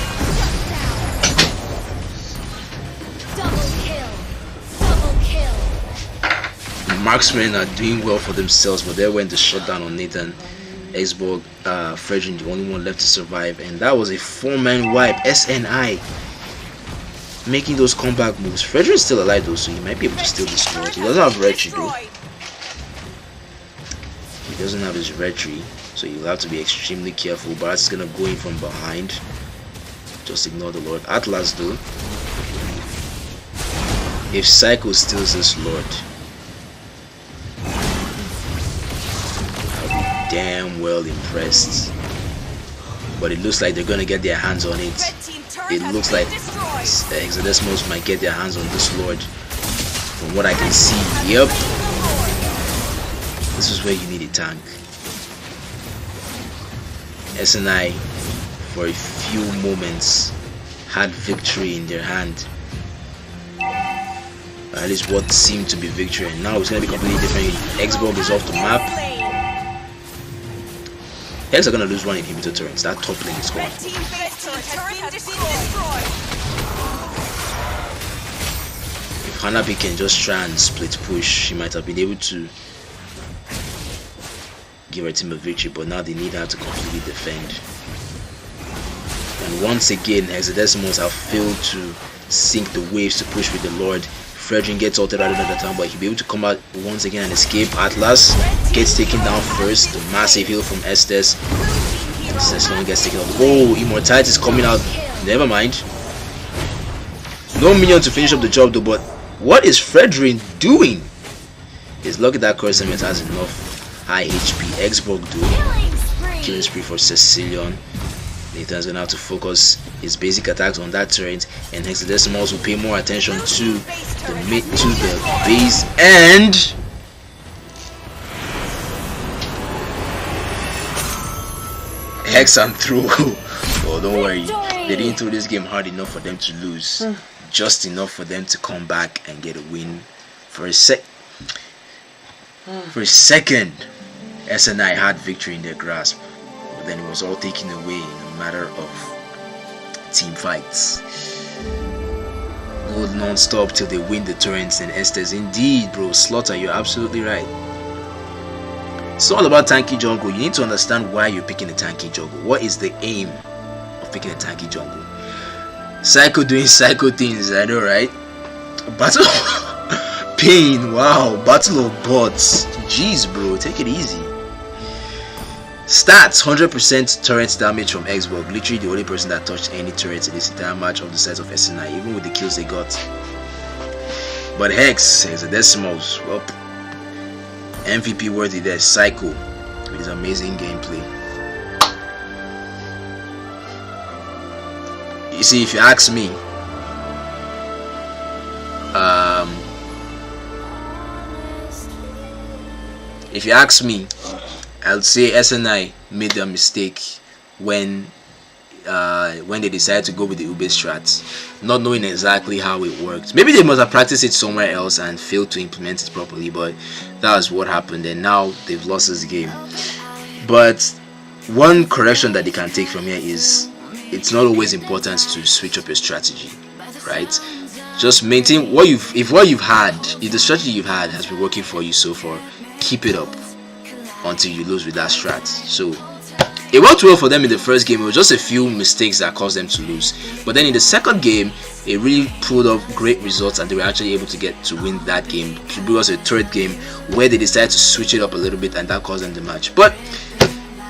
The marksmen are doing well for themselves, but there went the shutdown on Nathan. Xborg, Fredrin, the only one left to survive, and that was a 4-man wipe. SNI making those comeback moves. Fredrin is still alive though, so he might be able to steal this Lord. He doesn't have retry though. He doesn't have his retry, so you'll have to be extremely careful. But it's gonna go in from behind. Just ignore the Lord. Atlas though, if Psycho steals this Lord, damn well impressed. But it looks like they're gonna get their hands on it. It looks like Hexadecimalz might get their hands on this Lord. From what I can see, yep. This is where you need a tank. SNI for a few moments had victory in their hand. Or at least what seemed to be victory, and now it's gonna be completely different. Xborg is off the map. Hex are gonna lose 1 inhibitor turrets. That top lane is gone. If Hanabi can just try and split push, she might have been able to give our team a victory, but now they need her to completely defend. And once again, Hexadecimalz have failed to sink the waves to push with the Lord. Fredrin gets altered out another time, but he'll be able to come out once again and escape. Atlas gets taken down first. The massive heal from Estes. Estes gets taken out. Oh, Immortality is coming out. Never mind. No minion to finish up the job though, but what is Fredrin doing? He's lucky that Coruscant has enough high HP. Xborg do. Killing spree for Cecilion. Nathan's gonna have to focus his basic attacks on that turret, and Hexadecimalz will pay more attention to the base, and Hex and throw. Oh, don't worry, they didn't throw this game hard enough for them to lose, just enough for them to come back and get a win. For a second, SNI had victory in their grasp, but then it was all taken away in a matter of team fights. Go non-stop till they win the turrets and Estes. Indeed, bro, Slaughter, you're absolutely right. It's all about tanky jungle. You need to understand why you're picking a tanky jungle. What is the aim of picking a tanky jungle? Psycho doing psycho things, I know, right? Battle Pain, wow, Battle of Bots. Jeez, bro, take it easy. Stats: 100% turret damage from Xborg. Literally the only person that touched any turret in this entire match of the size of SNI, even with the kills they got. But Hex is a Decimals. Well, MVP worthy there. Psycho with his amazing gameplay. You see, if you ask me, I'll say SNI made a mistake when they decided to go with the Ube strats, not knowing exactly how it worked. Maybe they must have practiced it somewhere else and failed to implement it properly, but that was what happened, and now they've lost this game. But one correction that they can take from here is it's not always important to switch up your strategy, right? Just maintain what if the strategy you've had has been working for you so far, keep it up until you lose with that strat. So it worked well for them in the first game. It was just a few mistakes that caused them to lose, but then in the second game it really pulled off great results, and they were actually able to win that game. It was a third game where they decided to switch it up a little bit, and that caused them the match. But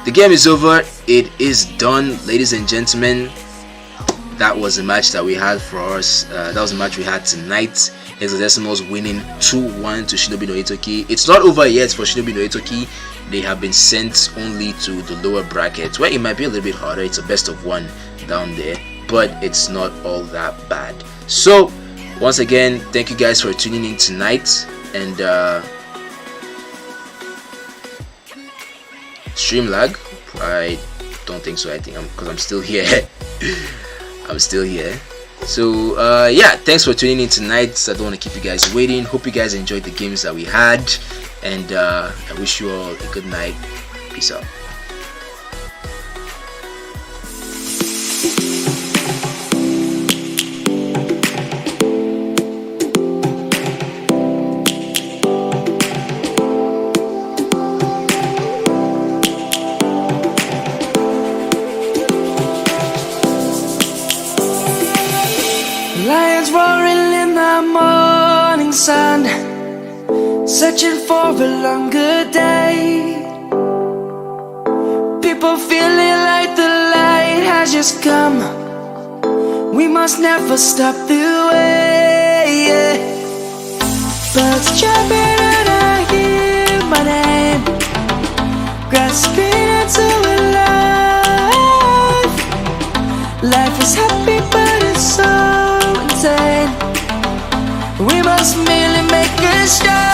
the game is over. It is done, ladies and gentlemen. That was the match that we had for us. That was the match we had tonight. Hexadecimalz winning 2-1 to Shinobi no Itoki. It's not over yet for Shinobi no Itoki. They have been sent only to the lower bracket, where it might be a little bit harder. It's a best of one down there, but it's not all that bad. So once again, thank you guys for tuning in tonight, and stream lag? I don't think so. I think because I'm still here. I'm still here. So yeah, thanks for tuning in tonight. I don't want to keep you guys waiting. Hope you guys enjoyed the games that we had, and I wish you all a good night. Peace out. Lions roaring in the morning sun, searching for a longer day. People feeling like the light has just come. We must never stop the way. Birds jumping and I hear my name, grasping into a life. Life is happy but it's so insane. We must merely make a start.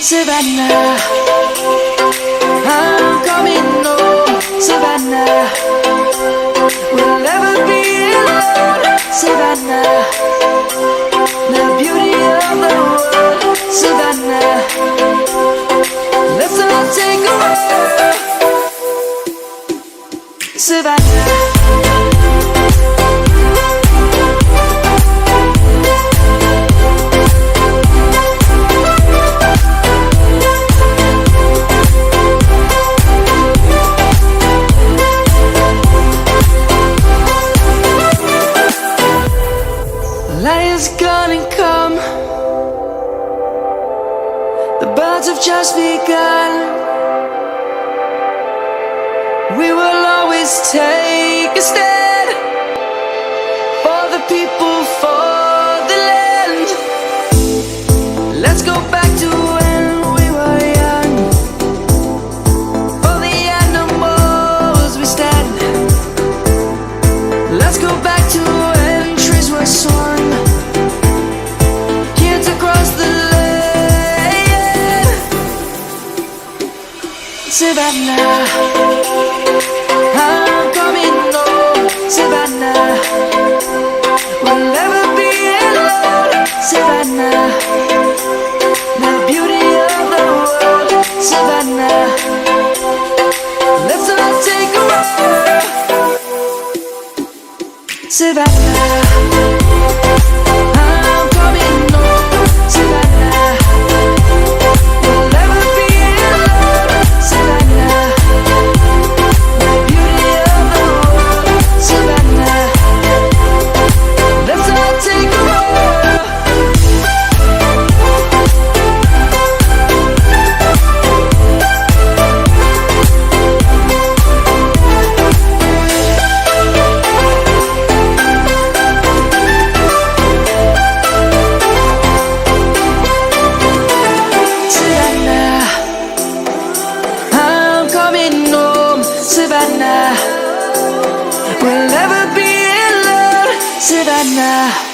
Savannah, I'm coming home. Savannah, we'll never be alone. Savannah, the beauty of the world. Savannah, let's all take a walk. Savannah. just begun. We will always take a stand for the people, for the land. Let's go back to when we were young. For the animals we stand. Let's go back to when trees were swung. Kids across the land. Savannah, I'm coming home. Savannah, we'll never be alone. Savannah, the beauty of the world. Savannah, let's all take a ride. Savannah, I'm coming home. Savannah, we'll never be alone. Savannah, the beauty of the world. Savannah, let's all take a ride. Savannah, I'm coming home. Savannah, we'll never be alone. Savannah.